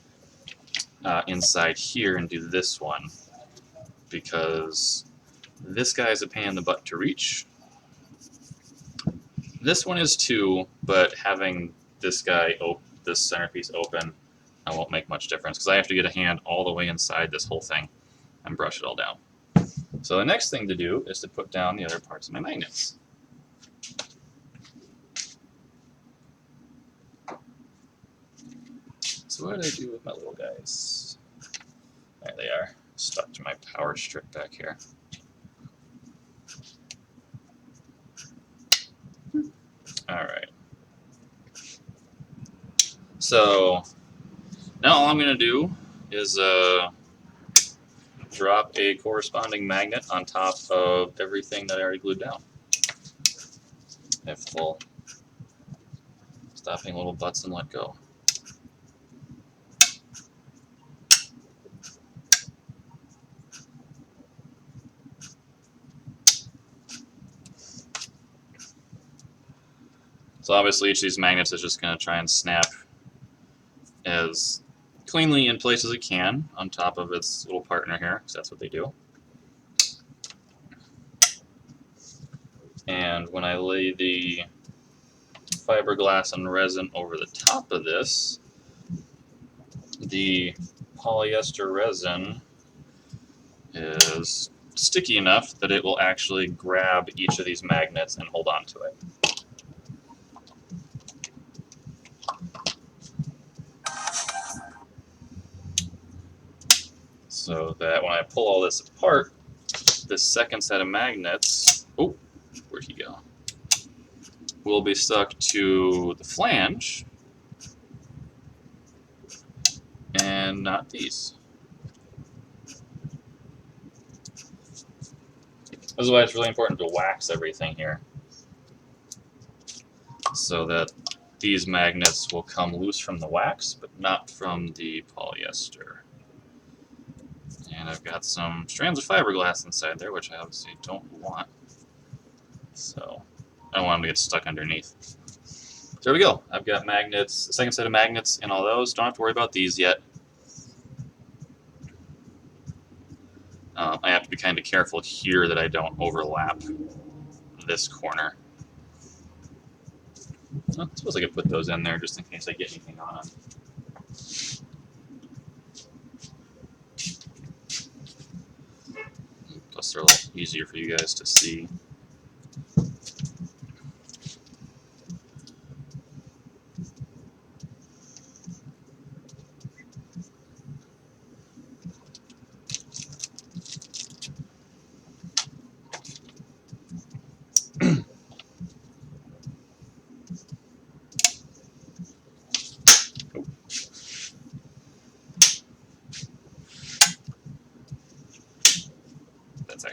inside here and do this one, because this guy is a pain in the butt to reach. This one is too, but having this guy, this centerpiece open, won't make much difference because I have to get a hand all the way inside this whole thing and brush it all down. So the next thing to do is to put down the other parts of my magnets. So what did I do with my little guys? There they are, stuck to my power strip back here. Alright. So now all I'm going to do is drop a corresponding magnet on top of everything that I already glued down. If we'll stop being little butts and let go. So obviously each of these magnets is just going to try and snap as cleanly in place as it can on top of its little partner here, because that's what they do. And when I lay the fiberglass and resin over the top of this, the polyester resin is sticky enough that it will actually grab each of these magnets and hold on to it. So that when I pull all this apart, this second set of magnets, oh, where'd he go? Will be stuck to the flange and not these. This is why it's really important to wax everything here, so that these magnets will come loose from the wax, but not from the polyester. And I've got some strands of fiberglass inside there, which I obviously don't want. So I don't want them to get stuck underneath. So there we go. I've got magnets, a second set of magnets in all those. Don't have to worry about these yet. I have to be kind of careful here that I don't overlap this corner. I suppose I could put those in there just in case I get anything on them. Plus they're a little easier for you guys to see.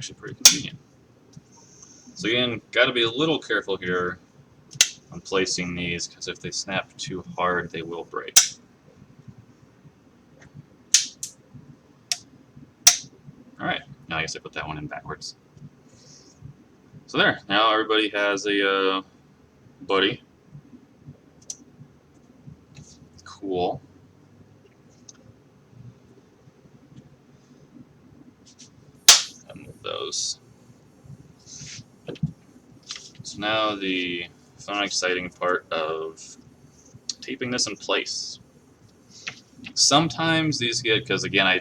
actually pretty convenient. So again, got to be a little careful here on placing these, because if they snap too hard, they will break. Alright, now I guess I put that one in backwards. So there, now everybody has a buddy. Cool. And move those. So now the fun and exciting part of taping this in place. Sometimes these get, because again I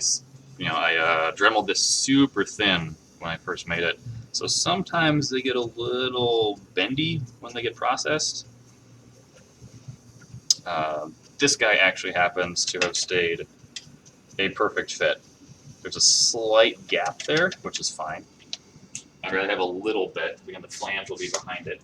dremeled this super thin when I first made it, so sometimes they get a little bendy when they get processed. This guy actually happens to have stayed a perfect fit. There's a slight gap there, which is fine. I'd rather have a little bit. Again, the flange will be behind it.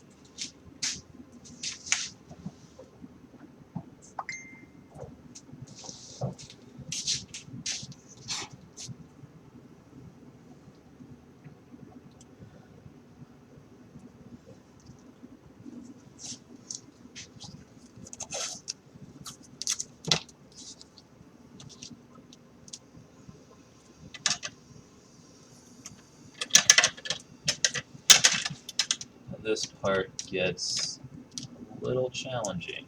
This part gets a little challenging.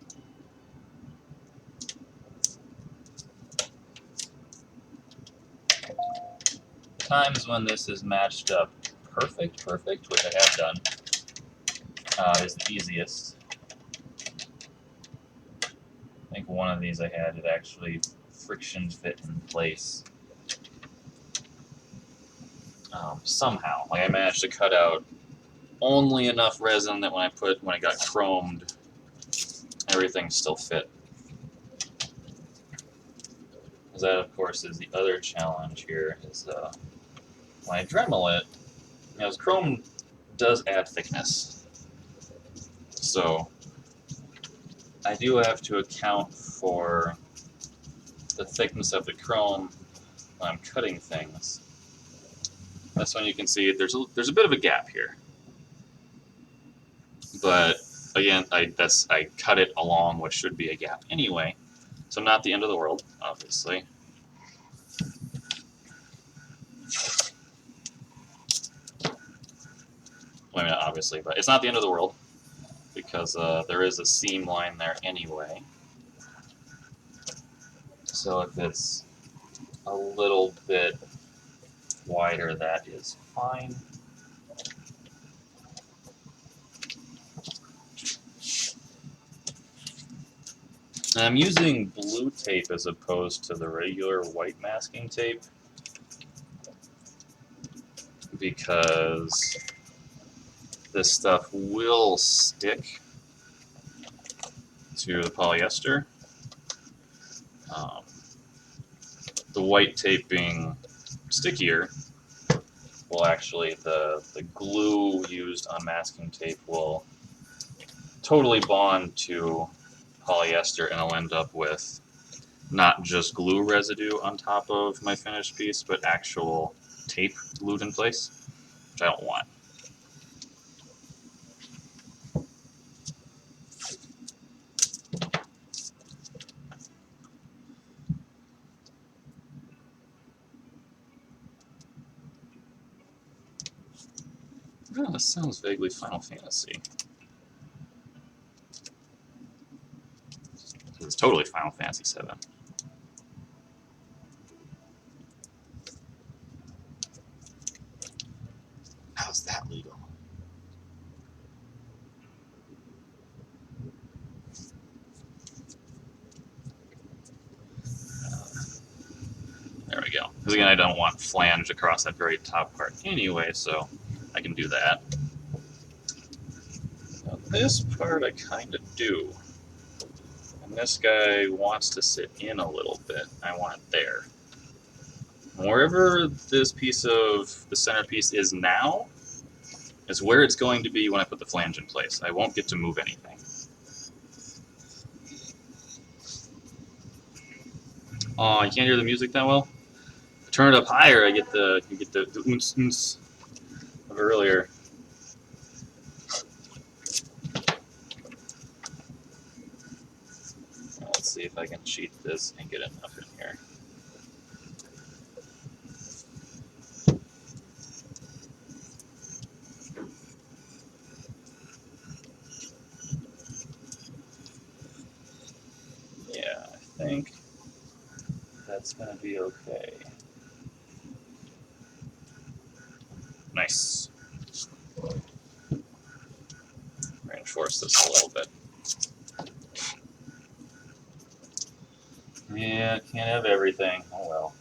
Times when this is matched up perfect, which I have done, is the easiest. I think one of these I had, it actually friction fit in place. Somehow, like I managed to cut out only enough resin that when I got chromed, everything still fit. Because that, of course, is the other challenge here. Is when I Dremel it, as chrome does add thickness, so I do have to account for the thickness of the chrome when I'm cutting things. That's when you can see there's a bit of a gap here. But again, I cut it along what should be a gap anyway, so not the end of the world, obviously. Well, I mean, obviously, but it's not the end of the world because there is a seam line there anyway. So if it's a little bit wider, that is fine. And I'm using blue tape as opposed to the regular white masking tape because this stuff will stick to the polyester. The white tape being stickier will actually, the glue used on masking tape will totally bond to polyester, and I'll end up with not just glue residue on top of my finished piece, but actual tape glued in place, which I don't want. Oh, this sounds vaguely Final Fantasy. It's totally Final Fantasy VII. How's that legal? There we go. Because again, I don't want flange across that very top part anyway, so I can do that. Now this part I kind of do. And this guy wants to sit in a little bit. I want it there. Wherever this piece of the centerpiece is now is where it's going to be when I put the flange in place. I won't get to move anything. Oh, you can't hear the music that well? Turn it up higher, you get the oons oons. of earlier. Let's see if I can cheat this and get enough in here. Yeah, I think that's going to be okay. Nice. Reinforce this a little bit. Yeah, can't have everything. Oh well.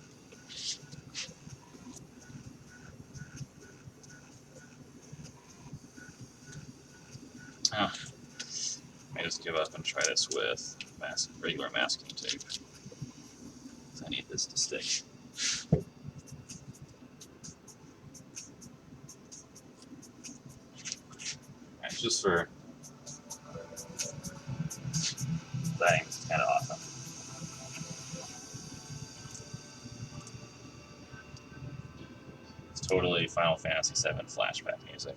Oh, I just give up and try this with regular masking tape. I need this to stick. Alright, just for that, it's kind of awesome. It's totally Final Fantasy VII flashback music.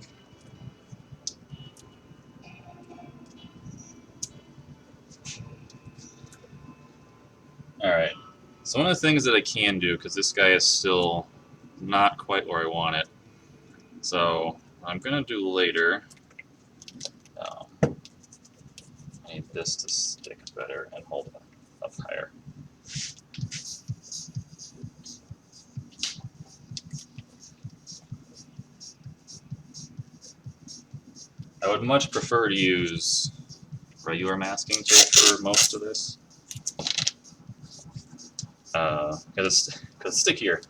Alright, so one of the things that I can do, because this guy is still not quite where I want it, so what I'm going to do later, I need this to stick better and hold up higher. I would much prefer to use regular masking tape for most of this, because it's stickier,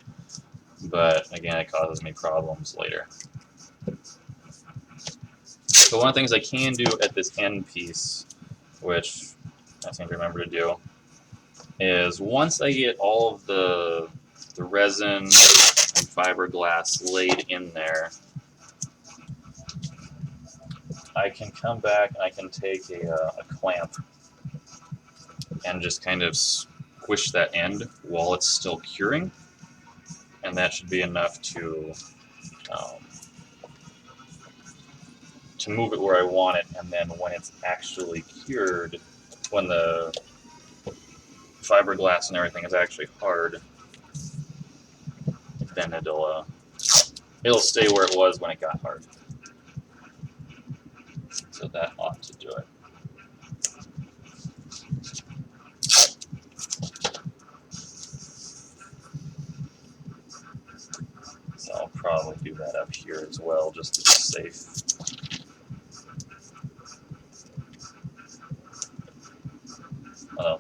but again it causes me problems later. So one of the things I can do at this end piece, which I seem to remember to do, is once I get all of the resin and fiberglass laid in there, I can come back and I can take a clamp and just kind of squish that end while it's still curing, and that should be enough to move it where I want it. And then when it's actually cured, when the fiberglass and everything is actually hard, then it'll stay where it was when it got hard. So that ought to do it. So I'll probably do that up here as well, just to be safe.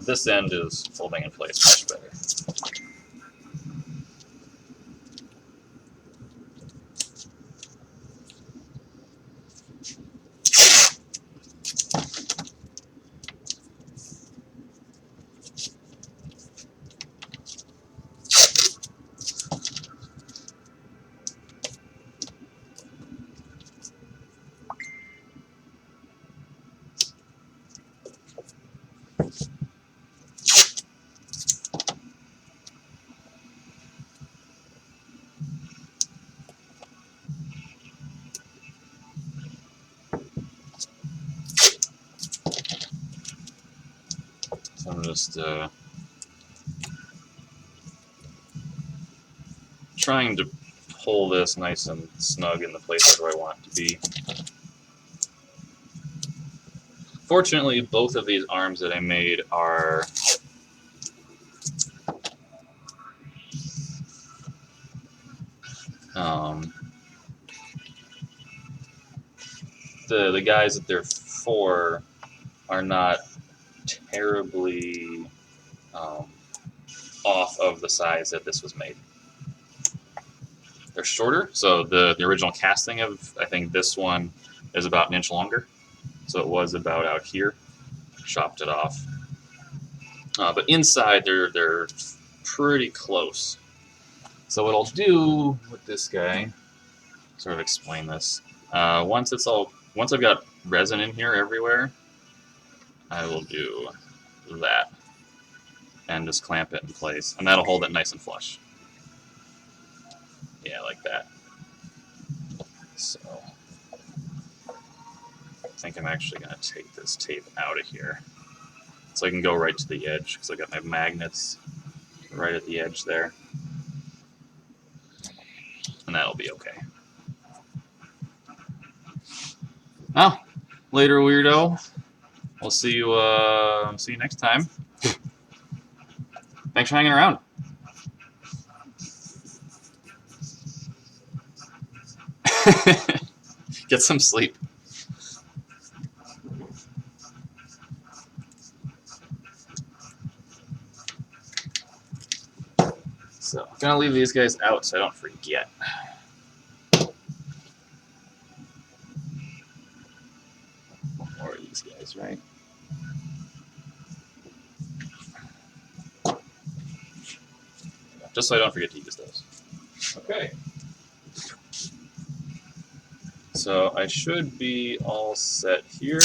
This end is holding in place much better. So I'm just trying to pull this nice and snug in the places where I want it to be. Fortunately, both of these arms that I made are the guys that they're for are not terribly off of the size that this was made. They're shorter, so the original casting of, I think this one is about an inch longer, so it was about out here. Chopped it off, but inside they're pretty close. So what I'll do with this guy, sort of explain this. Once I've got resin in here everywhere, I will do that and just clamp it in place, and that'll hold it nice and flush. Yeah, like that. So I think I'm actually going to take this tape out of here so I can go right to the edge, because I got my magnets right at the edge there, and that'll be okay. Well, later, weirdo. We'll see you next time. Thanks for hanging around. Get some sleep. So I'm gonna leave these guys out so I don't forget. More of these guys, right? Just so I don't forget to use those. Okay. So I should be all set here.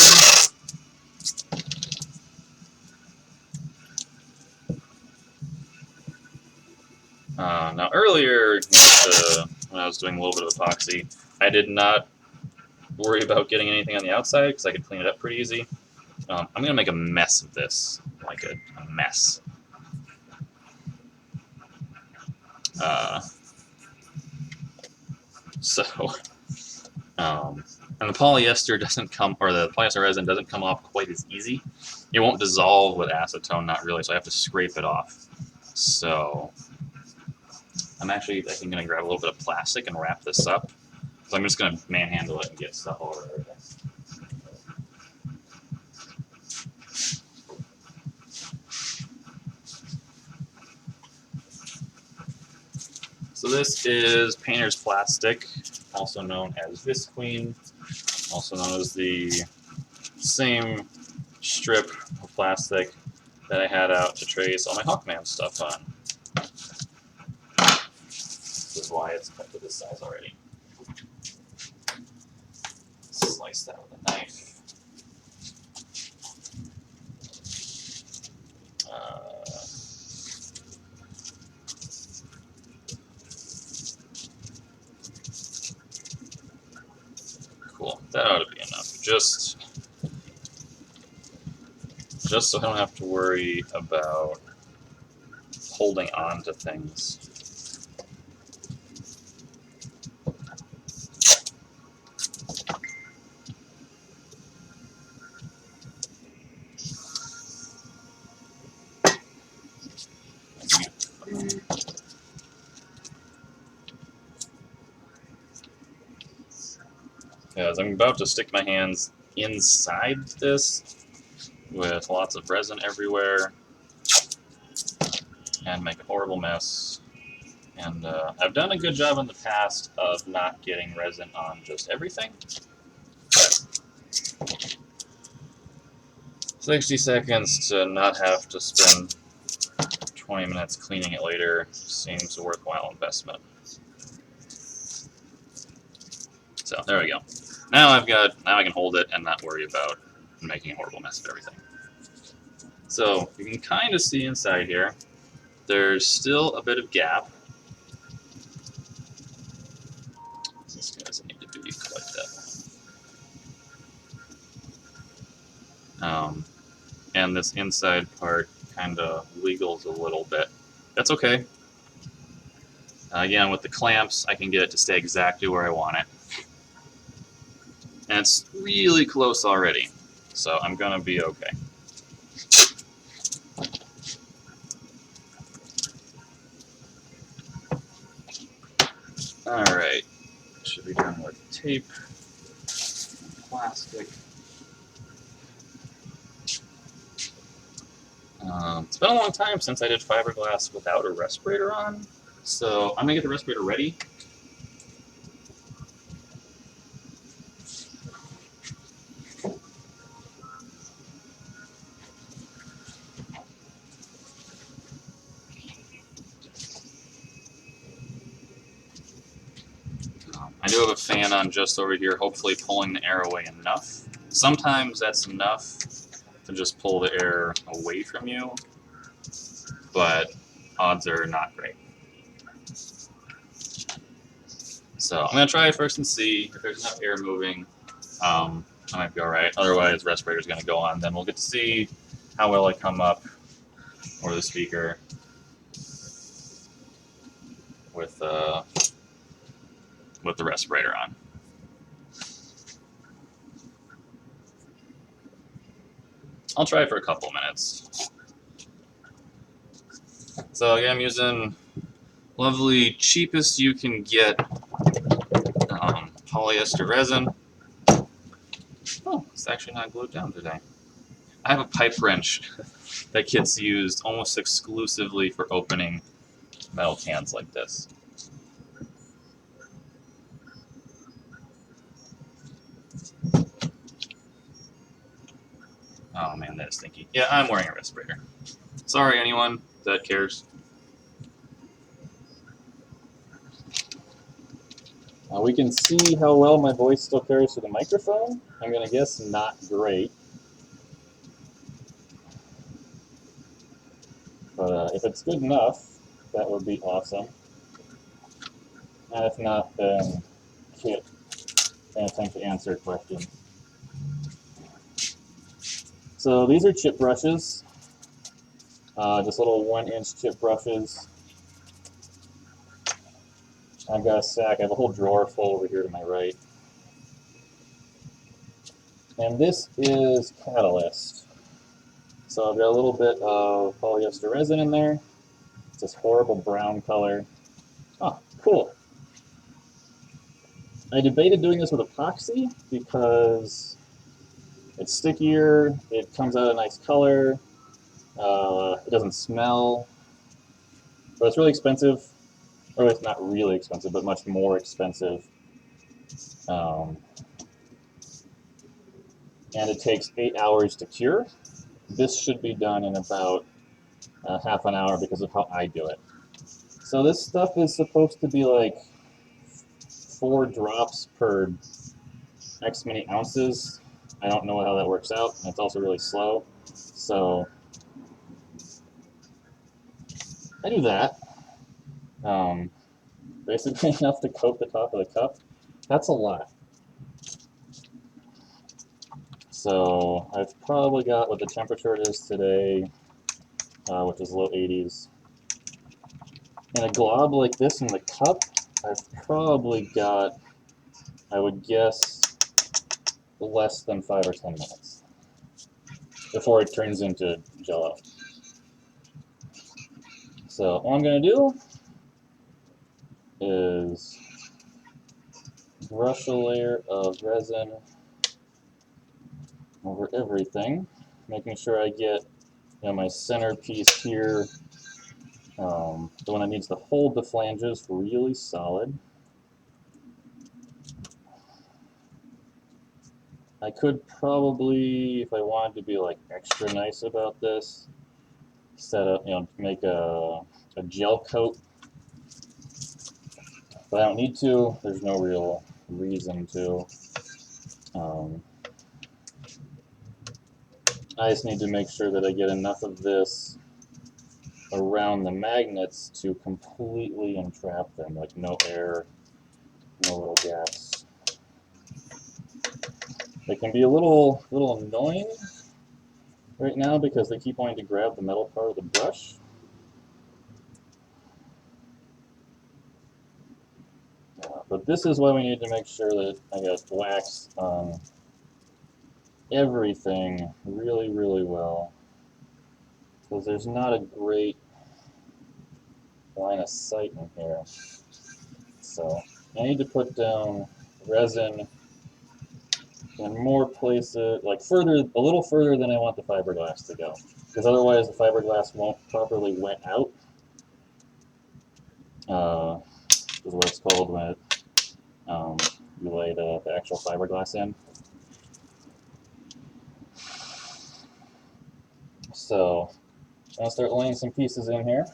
Now earlier, when I was doing a little bit of epoxy, I did not worry about getting anything on the outside because I could clean it up pretty easy. I'm going to make a mess of this, like a mess. And the polyester doesn't come, or the polyester resin doesn't come off quite as easy. It won't dissolve with acetone, not really, so I have to scrape it off. So I'm actually, I think, going to grab a little bit of plastic and wrap this up. So I'm just going to manhandle it and get stuff all over everything. So this is painter's plastic, also known as Visqueen, also known as the same strip of plastic that I had out to trace all my Hawkman stuff on. This is why it's cut to this size already. Slice that with a knife. Cool. That ought to be enough. Just so I don't have to worry about holding on to things. Because I'm about to stick my hands inside this with lots of resin everywhere and make a horrible mess. And I've done a good job in the past of not getting resin on just everything. 60 seconds to not have to spend 20 minutes cleaning it later seems a worthwhile investment. So there we go. Now I can hold it and not worry about making a horrible mess of everything. So you can kind of see inside here. There's still a bit of gap. This doesn't need to be quite that one. And this inside part kind of wiggles a little bit. That's okay. Again, with the clamps, I can get it to stay exactly where I want it. And it's really close already, so I'm going to be okay. Alright, should be done with tape, plastic. It's been a long time since I did fiberglass without a respirator on, so I'm going to get the respirator ready. I do have a fan on just over here, hopefully pulling the air away enough. Sometimes that's enough to just pull the air away from you, but odds are not great. So I'm going to try it first and see if there's enough air moving. I might be alright. Otherwise, respirator's going to go on. Then we'll get to see how well I come up over the speaker with the respirator on. I'll try it for a couple minutes. So again, I'm using lovely, cheapest you can get polyester resin. Oh, it's actually not glued down today. I have a pipe wrench that gets used almost exclusively for opening metal cans like this. Oh man, that is stinky. Yeah, I'm wearing a respirator. Sorry, anyone that cares. We can see how well my voice still carries through the microphone. I'm going to guess not great. But if it's good enough, that would be awesome. And if not, then Kit can attempt to answer questions. So these are chip brushes. Just little 1-inch chip brushes. I've got a stack. I have a whole drawer full over here to my right. And this is Catalyst. So I've got a little bit of polyester resin in there. It's this horrible brown color. Oh, cool. I debated doing this with epoxy because it's stickier, it comes out a nice color, it doesn't smell, but it's really expensive. Or it's not really expensive, but much more expensive. And it takes 8 hours to cure. This should be done in about half an hour because of how I do it. So this stuff is supposed to be like 4 drops per X many ounces. I don't know how that works out, and it's also really slow. So I do that. Basically enough to coat the top of the cup. That's a lot. So I've probably got what the temperature is today, which is low 80s. In a glob like this in the cup, I've probably got, I would guess, less than 5 or 10 minutes before it turns into Jello. So all I'm going to do is brush a layer of resin over everything, making sure I get my centerpiece here, the one that needs to hold the flanges really solid. I could probably, if I wanted to be like extra nice about this, set up, make a gel coat. But I don't need to. There's no real reason to. I just need to make sure that I get enough of this around the magnets to completely entrap them, like no air, no little gaps. They can be a little annoying right now because they keep wanting to grab the metal part of the brush. But this is why we need to make sure that I got wax on everything really, really well. Because there's not a great line of sight in here. So I need to put down resin in more places, like a little further than I want the fiberglass to go. Because otherwise the fiberglass won't properly wet out. Is what it's called when it, you lay the actual fiberglass in. So I'm going to start laying some pieces in here.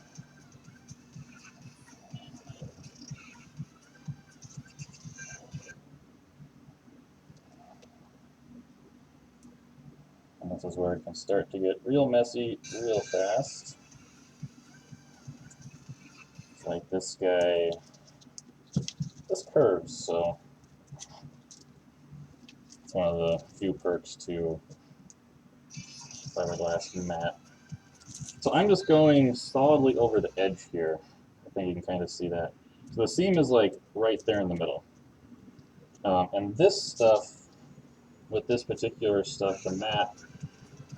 And this is where it can start to get real messy real fast. It's like this guy this curves, so it's one of the few perks to fiberglass matte. So I'm just going solidly over the edge here. I think you can kind of see that. So the seam is like right there in the middle. And this stuff, with this particular stuff, the matte,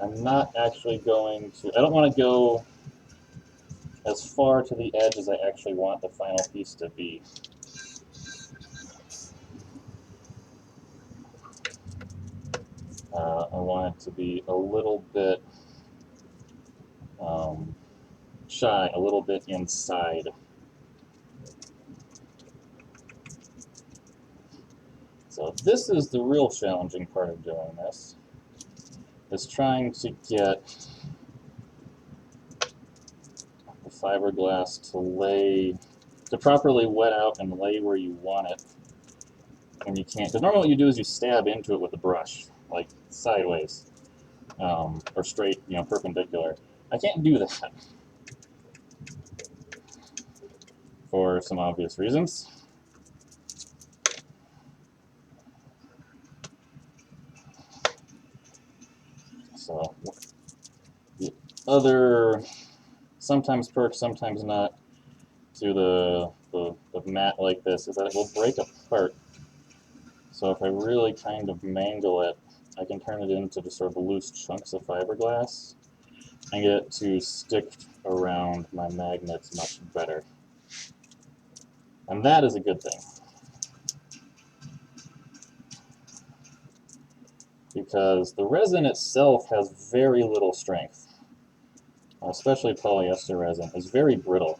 I'm not actually going to, I don't want to go as far to the edge as I actually want the final piece to be. I want it to be a little bit shy, a little bit inside. So this is the real challenging part of doing this, is trying to get the fiberglass to lay, to properly wet out and lay where you want it when you can't. Because normally what you do is you stab into it with a brush, like sideways, or straight, perpendicular. I can't do that for some obvious reasons. So the other, sometimes perk, sometimes not, to the mat like this is that it will break apart. So if I really kind of mangle it, I can turn it into just sort of loose chunks of fiberglass and get it to stick around my magnets much better. And that is a good thing, because the resin itself has very little strength, especially polyester resin. It's very brittle.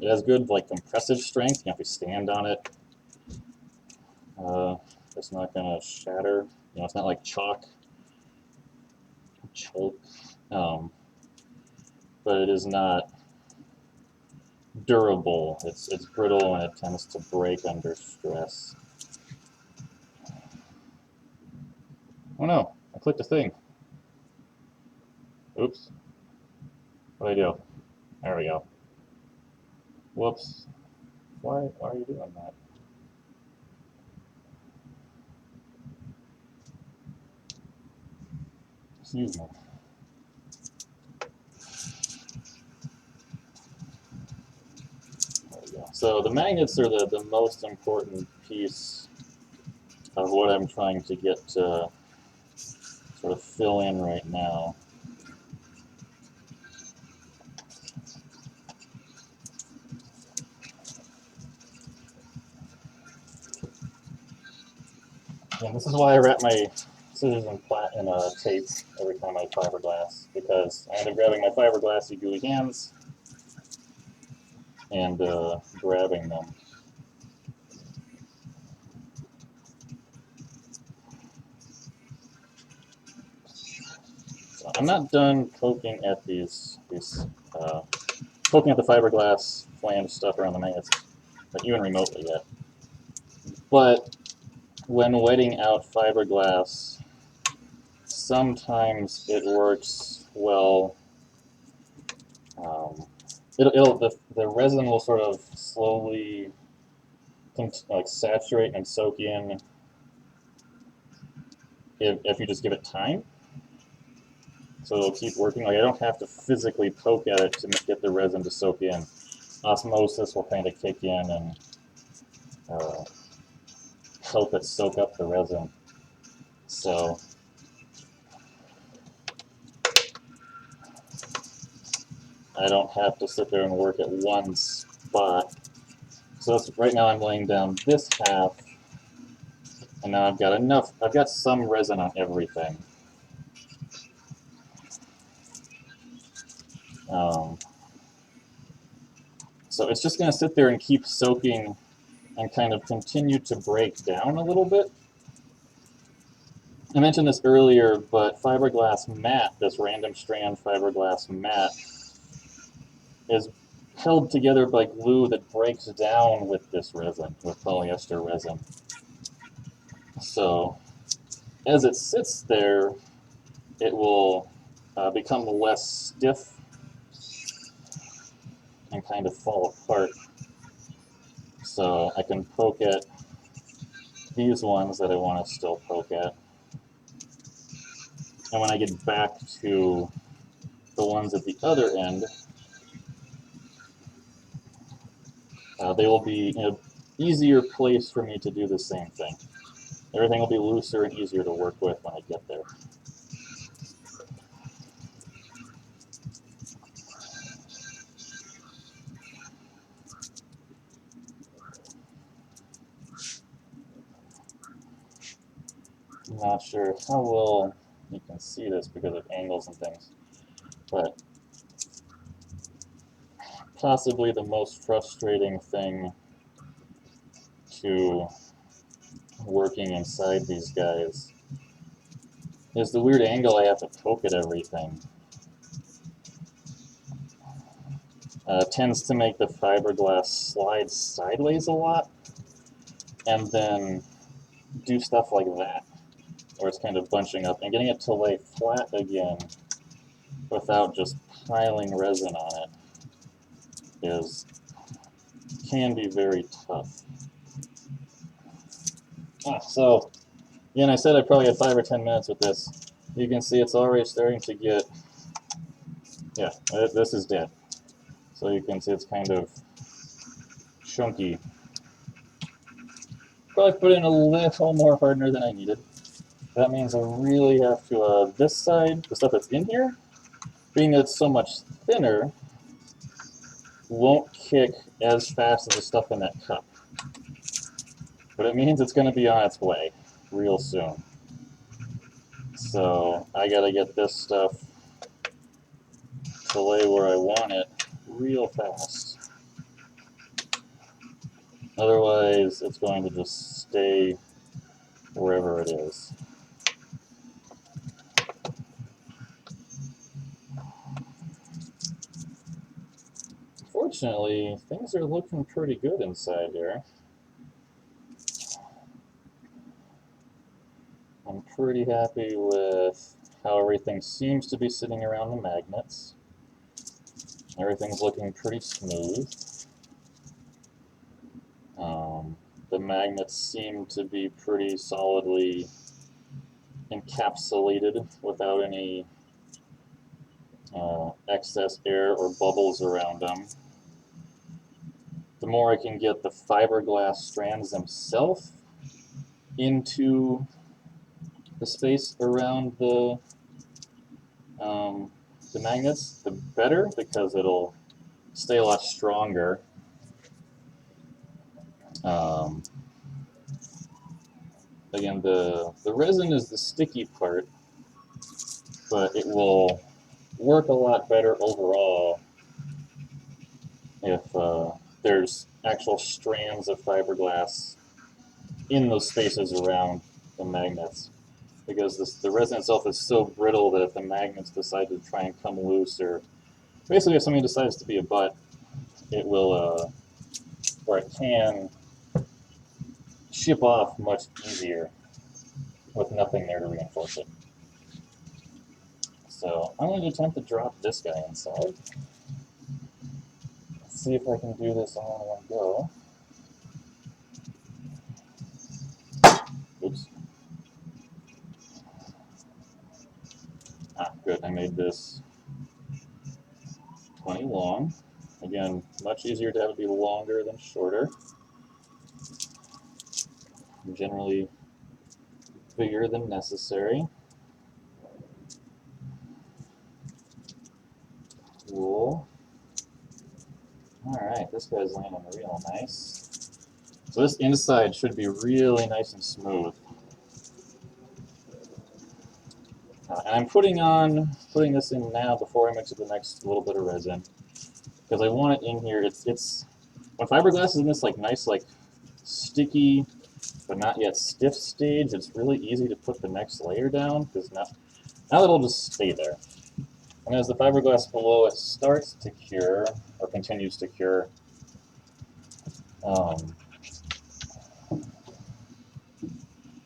It has good compressive strength. If you stand on it, it's not going to shatter. It's not like chalk. But it is not durable. It's brittle and it tends to break under stress. Oh no, I clicked a thing. Oops. What did I do? There we go. Whoops. Why are you doing that? Excuse me. There we go. So the magnets are the most important piece of what I'm trying to get to sort of fill in right now. And this is why I wrap my scissors in tape every time I fiberglass, because I end up grabbing my fiberglassy gooey hands and grabbing them. So I'm not done poking at poking at the fiberglass flange stuff around the magnets, like even remotely yet. But when wetting out fiberglass, sometimes it works well. The resin will sort of slowly saturate and soak in if you just give it time. So it'll keep working. I don't have to physically poke at it to get the resin to soak in. Osmosis will kind of kick in and help it soak up the resin. So I don't have to sit there and work at one spot. So right now I'm laying down this half, and now I've got some resin on everything. So it's just going to sit there and keep soaking and kind of continue to break down a little bit. I mentioned this earlier, but fiberglass matte, this random strand fiberglass matte, is held together by glue that breaks down with this resin, with polyester resin. So as it sits there, it will become less stiff and kind of fall apart. So I can poke at these ones that I want to still poke at. And when I get back to the ones at the other end, they will be in an easier place for me to do the same thing. Everything will be looser and easier to work with when I get there. I'm not sure how well you can see this because of angles and things, but possibly the most frustrating thing to working inside these guys is the weird angle I have to poke at everything. Tends to make the fiberglass slide sideways a lot, and then do stuff like that, where it's kind of bunching up, and getting it to lay flat again without just piling resin on it can be very tough. So again, I said I probably had 5 or 10 minutes with this. You can see it's already starting to get, yeah, this is dead. So you can see it's kind of chunky. Probably put in a little more hardener than I needed. That means I really have to, this side, the stuff that's in here, being that it's so much thinner, won't kick as fast as the stuff in that cup. But it means it's going to be on its way real soon. So I got to get this stuff to lay where I want it real fast. Otherwise, it's going to just stay wherever it is. Fortunately, things are looking pretty good inside here. I'm pretty happy with how everything seems to be sitting around the magnets. Everything's looking pretty smooth. The magnets seem to be pretty solidly encapsulated without any excess air or bubbles around them. The more I can get the fiberglass strands themselves into the space around the magnets, the better, because it'll stay a lot stronger. Again, the resin is the sticky part, but it will work a lot better overall if there's actual strands of fiberglass in those spaces around the magnets. Because the resin itself is so brittle that if the magnets decide to try and come loose, or basically if something decides to be a butt, it will, or it can ship off much easier with nothing there to reinforce it. So I'm going to attempt to drop this guy inside. Let's see if I can do this all in one go. Oops. Good. I made this 20 long. Again, much easier to have it be longer than shorter. Generally bigger than necessary. Cool. Alright, this guy's landing real nice. So this inside should be really nice and smooth. And I'm putting this in now before I mix with the next little bit of resin, because I want it in here. It's when fiberglass is in this nice sticky but not yet stiff stage, it's really easy to put the next layer down, because now it'll just stay there. And as the fiberglass below it starts to cure, or continues to cure,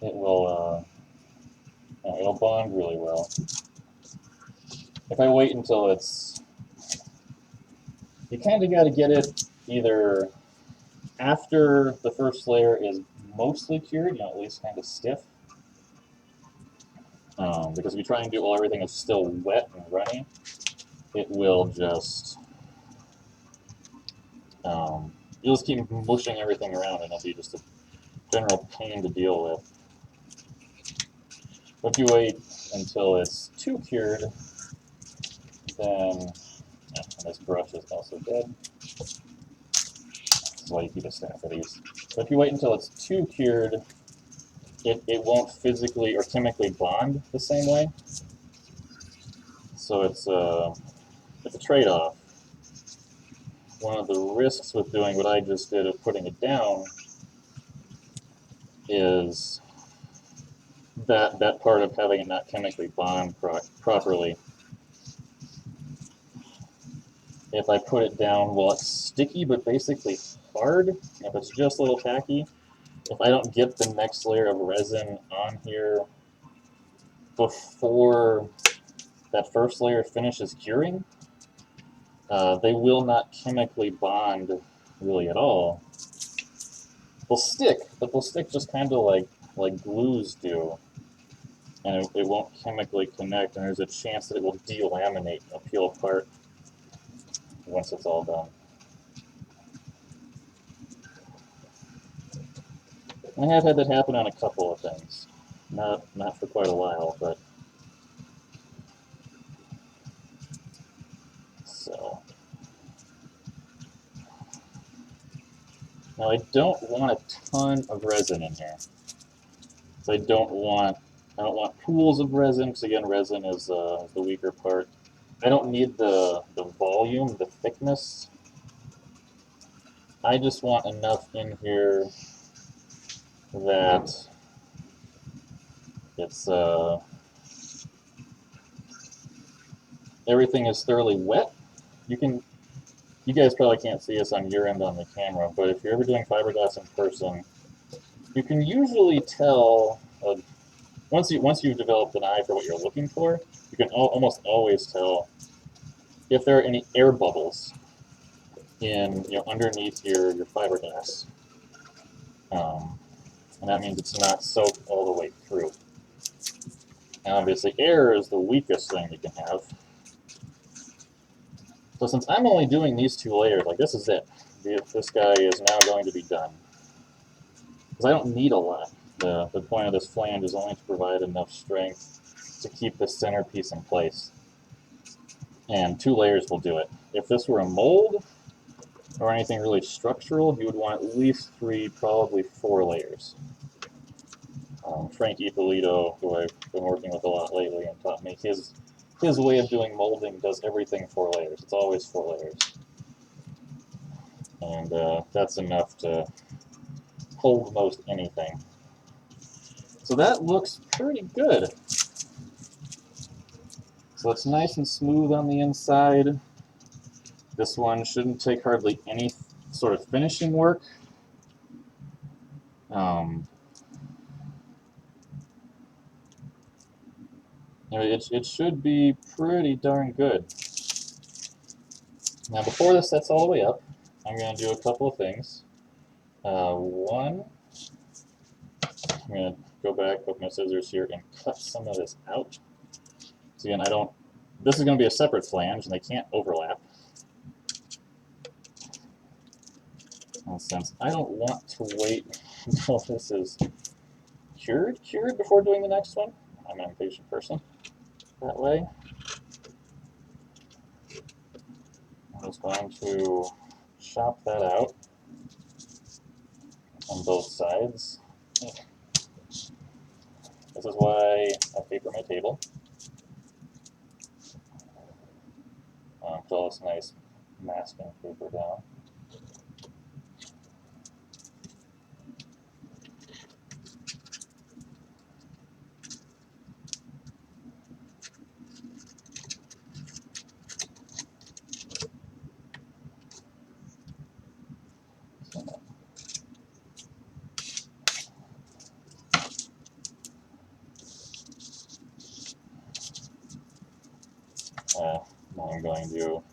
it'll bond really well. If I wait until you kind of got to get it either After the first layer is mostly cured, at least kind of stiff, because if you try and do while everything is still wet and runny, it will just, you'll just keep mushing everything around and it'll be just a general pain to deal with. But if you wait until it's too cured, then, this brush is also dead. That's why you keep a stack of these. But if you wait until it's too cured, it won't physically or chemically bond the same way. So it's a trade-off. One of the risks with doing what I just did of putting it down is that part of having it not chemically bond properly. If I put it down while it's sticky but basically hard, if it's just a little tacky, if I don't get the next layer of resin on here before that first layer finishes curing, they will not chemically bond really at all. They'll stick, but they'll stick just kind of like glues do, and it won't chemically connect, and there's a chance that it will delaminate and peel apart once it's all done. I have had that happen on a couple of things. Not for quite a while, but so. Now I don't want a ton of resin in here. So I don't want pools of resin, because again, resin is the weaker part. I don't need the volume, the thickness. I just want enough in here that it's everything is thoroughly wet. You guys probably can't see us on your end on the camera, but if you're ever doing fiberglass in person, you can usually tell, once you've developed an eye for what you're looking for, you can almost always tell if there are any air bubbles in underneath your fiberglass, and that means it's not soaked all the way through. And obviously, air is the weakest thing you can have. So since I'm only doing these 2 layers, like this is it. This guy is now going to be done. Because I don't need a lot. The point of this flange is only to provide enough strength to keep the centerpiece in place. And 2 layers will do it. If this were a mold, or anything really structural, you would want at least 3, probably 4 layers. Frank Ippolito, who I've been working with a lot lately, and taught me his way of doing molding does everything 4 layers. It's always 4 layers. And that's enough to hold most anything. So that looks pretty good. So it's nice and smooth on the inside. This one shouldn't take hardly any sort of finishing work. It should be pretty darn good. Now before this sets all the way up, I'm going to do a couple of things. One, I'm going to go back with my scissors here and cut some of this out. So again, this is going to be a separate flange and they can't overlap. And since I don't want to wait until this is cured before doing the next one, I'm an impatient person that way. I'm just going to chop that out on both sides. This is why I paper my table. Put all this nice masking paper down. Now I'm going to,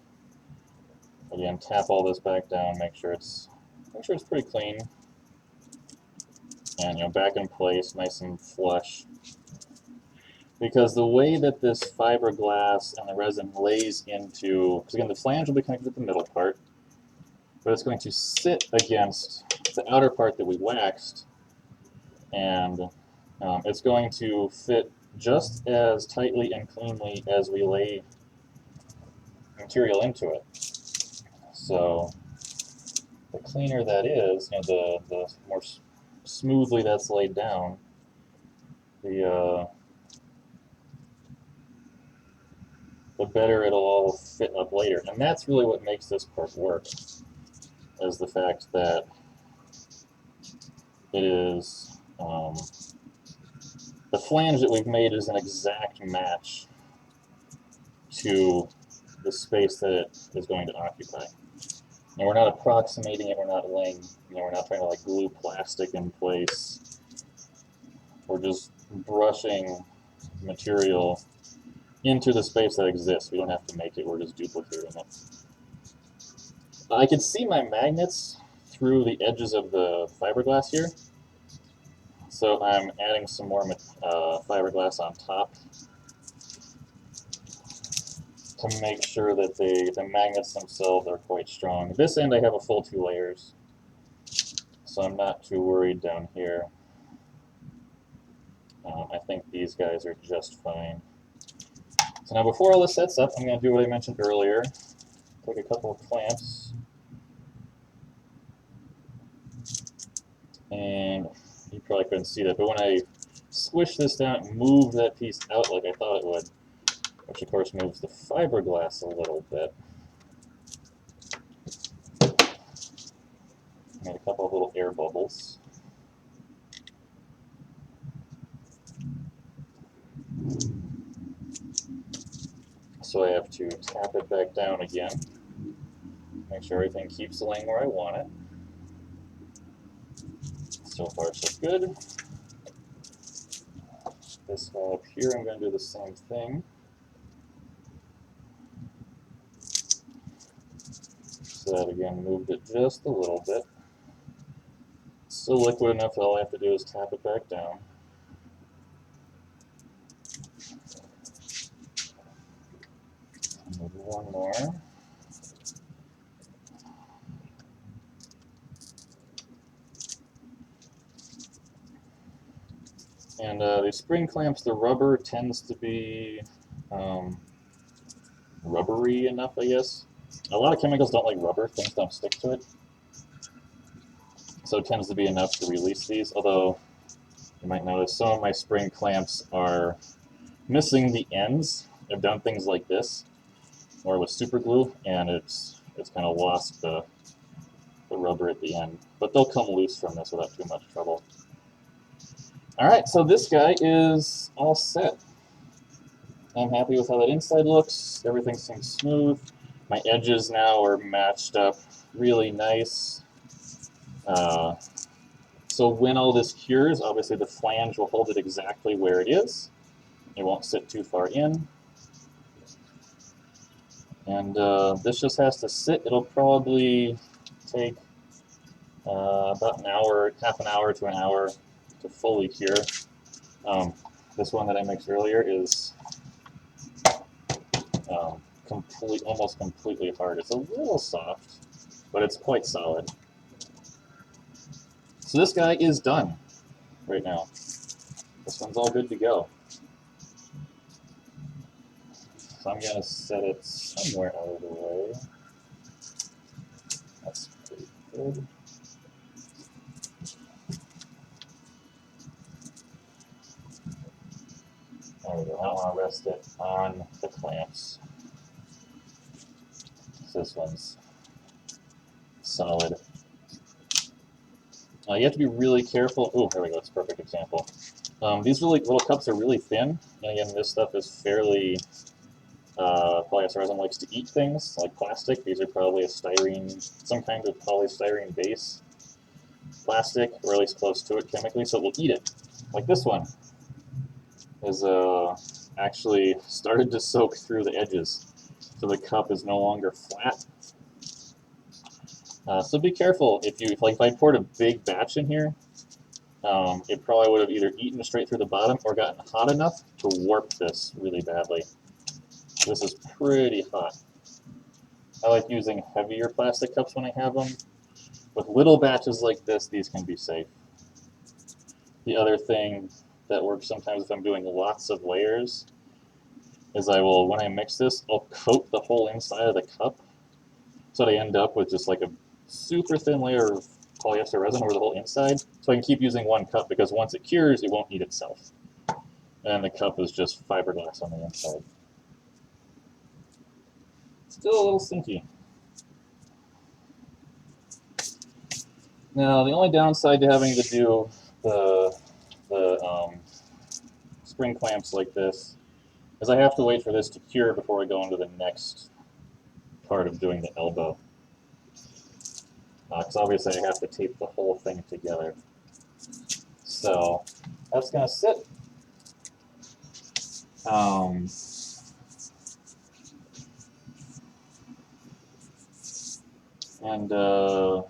again, tap all this back down, make sure it's make sure it's pretty clean. And back in place, nice and flush. Because the way that this fiberglass and the resin lays into, because again the flange will be connected to the middle part, but it's going to sit against the outer part that we waxed, and it's going to fit just as tightly and cleanly as we lay material into it. So the cleaner that is, the more smoothly that's laid down, the better it'll all fit up later. And that's really what makes this part work, is the fact that it is, the flange that we've made is an exact match to the space that it is going to occupy. And we're not approximating it, we're not laying, we're not trying to like glue plastic in place. We're just brushing material into the space that exists. We don't have to make it, we're just duplicating it. I can see my magnets through the edges of the fiberglass here, so I'm adding some more fiberglass on top to make sure that the magnets themselves are quite strong. This end I have a full 2 layers, so I'm not too worried down here. I think these guys are just fine. So now before all this sets up, I'm going to do what I mentioned earlier. Take a couple of clamps, and you probably couldn't see that, but when I squish this down and move that piece out like I thought it would, which of course moves the fiberglass a little bit, made a couple of little air bubbles. So I have to tap it back down again, make sure everything keeps laying where I want it. So far so good. This guy up here, I'm going to do the same thing. So that again moved it just a little bit. It's still liquid enough that all I have to do is tap it back down. Maybe one more. And these spring clamps, the rubber tends to be rubbery enough, I guess. A lot of chemicals don't like rubber, things don't stick to it. So it tends to be enough to release these, although you might notice some of my spring clamps are missing the ends. I've done things like this, or with super glue, and it's kind of lost the rubber at the end. But they'll come loose from this without too much trouble. Alright, so this guy is all set. I'm happy with how that inside looks. Everything seems smooth. My edges now are matched up really nice. So when all this cures, obviously the flange will hold it exactly where it is. It won't sit too far in. And this just has to sit. It'll probably take about an hour, half an hour to an hour to fully cure. This one that I mixed earlier is almost completely hard. It's a little soft, but it's quite solid. So this guy is done right now. This one's all good to go. So I'm going to set it somewhere out of the way. That's pretty good. There we go. I don't want to rest it on the clamps. So this one's solid. You have to be really careful. Oh, here we go. It's a perfect example. These little cups are really thin. And again, this stuff is fairly polyester resin likes to eat things like plastic. These are probably a styrene, some kind of polystyrene base plastic, or at least close to it chemically, so it will eat it. Like this one is actually started to soak through the edges, so the cup is no longer flat. So be careful if I poured a big batch in here, it probably would have either eaten straight through the bottom or gotten hot enough to warp this really badly. This is pretty hot. I like using heavier plastic cups when I have them. With little batches like this, these can be safe. The other thing that works sometimes if I'm doing lots of layers is when I mix this, I'll coat the whole inside of the cup so that I end up with just like a super thin layer of polyester resin over the whole inside. So I can keep using one cup because once it cures, it won't eat itself. And the cup is just fiberglass on the inside. Still a little stinky. Now, the only downside to having to do the spring clamps like this is I have to wait for this to cure before I go into the next part of doing the elbow. Because obviously I have to tape the whole thing together. So that's going to sit. And I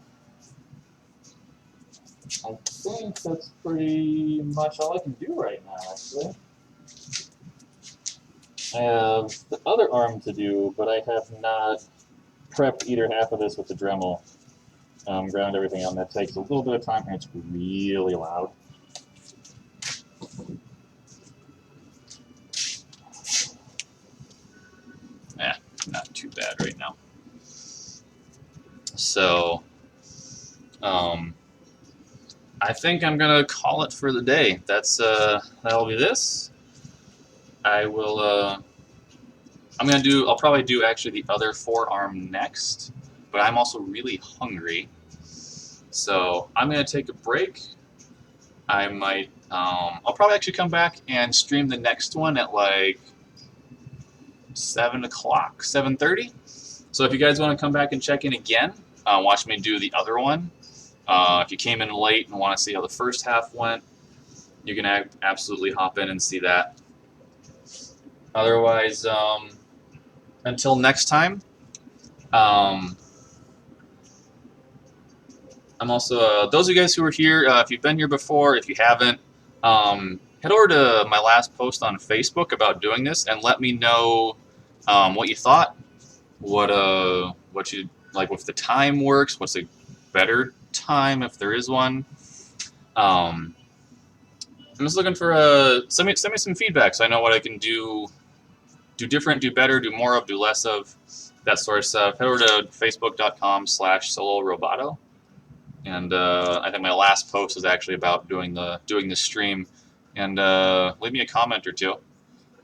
think that's pretty much all I can do right now, actually. I have the other arm to do, but I have not prepped either half of this with the Dremel. Ground everything out, and that takes a little bit of time, and it's really loud. Not too bad right now. So, I think I'm gonna call it for the day. That'll be this. I'll probably do actually the other forearm next, but I'm also really hungry. So I'm gonna take a break. I'll probably actually come back and stream the next one at like 7 o'clock, 7:30. So if you guys want to come back and check in again, watch me do the other one. If you came in late and want to see how the first half went, you can absolutely hop in and see that. Otherwise, until next time, I'm also, those of you guys who are here, if you've been here before, if you haven't, head over to my last post on Facebook about doing this and let me know what you thought, what you like, if the time works, what's a better time if there is one. I'm just looking for send me some feedback so I know what I can do different, do better, do more of, do less of, that sort of stuff. Head over to facebook.com/soloroboto. And I think my last post is actually about doing the stream, and leave me a comment or two,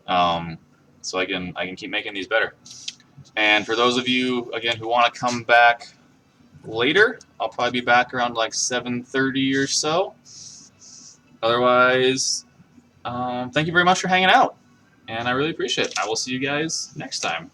so I can keep making these better. And for those of you again who want to come back later, I'll probably be back around like 7:30 or so. Otherwise, thank you very much for hanging out, and I really appreciate it. I will see you guys next time.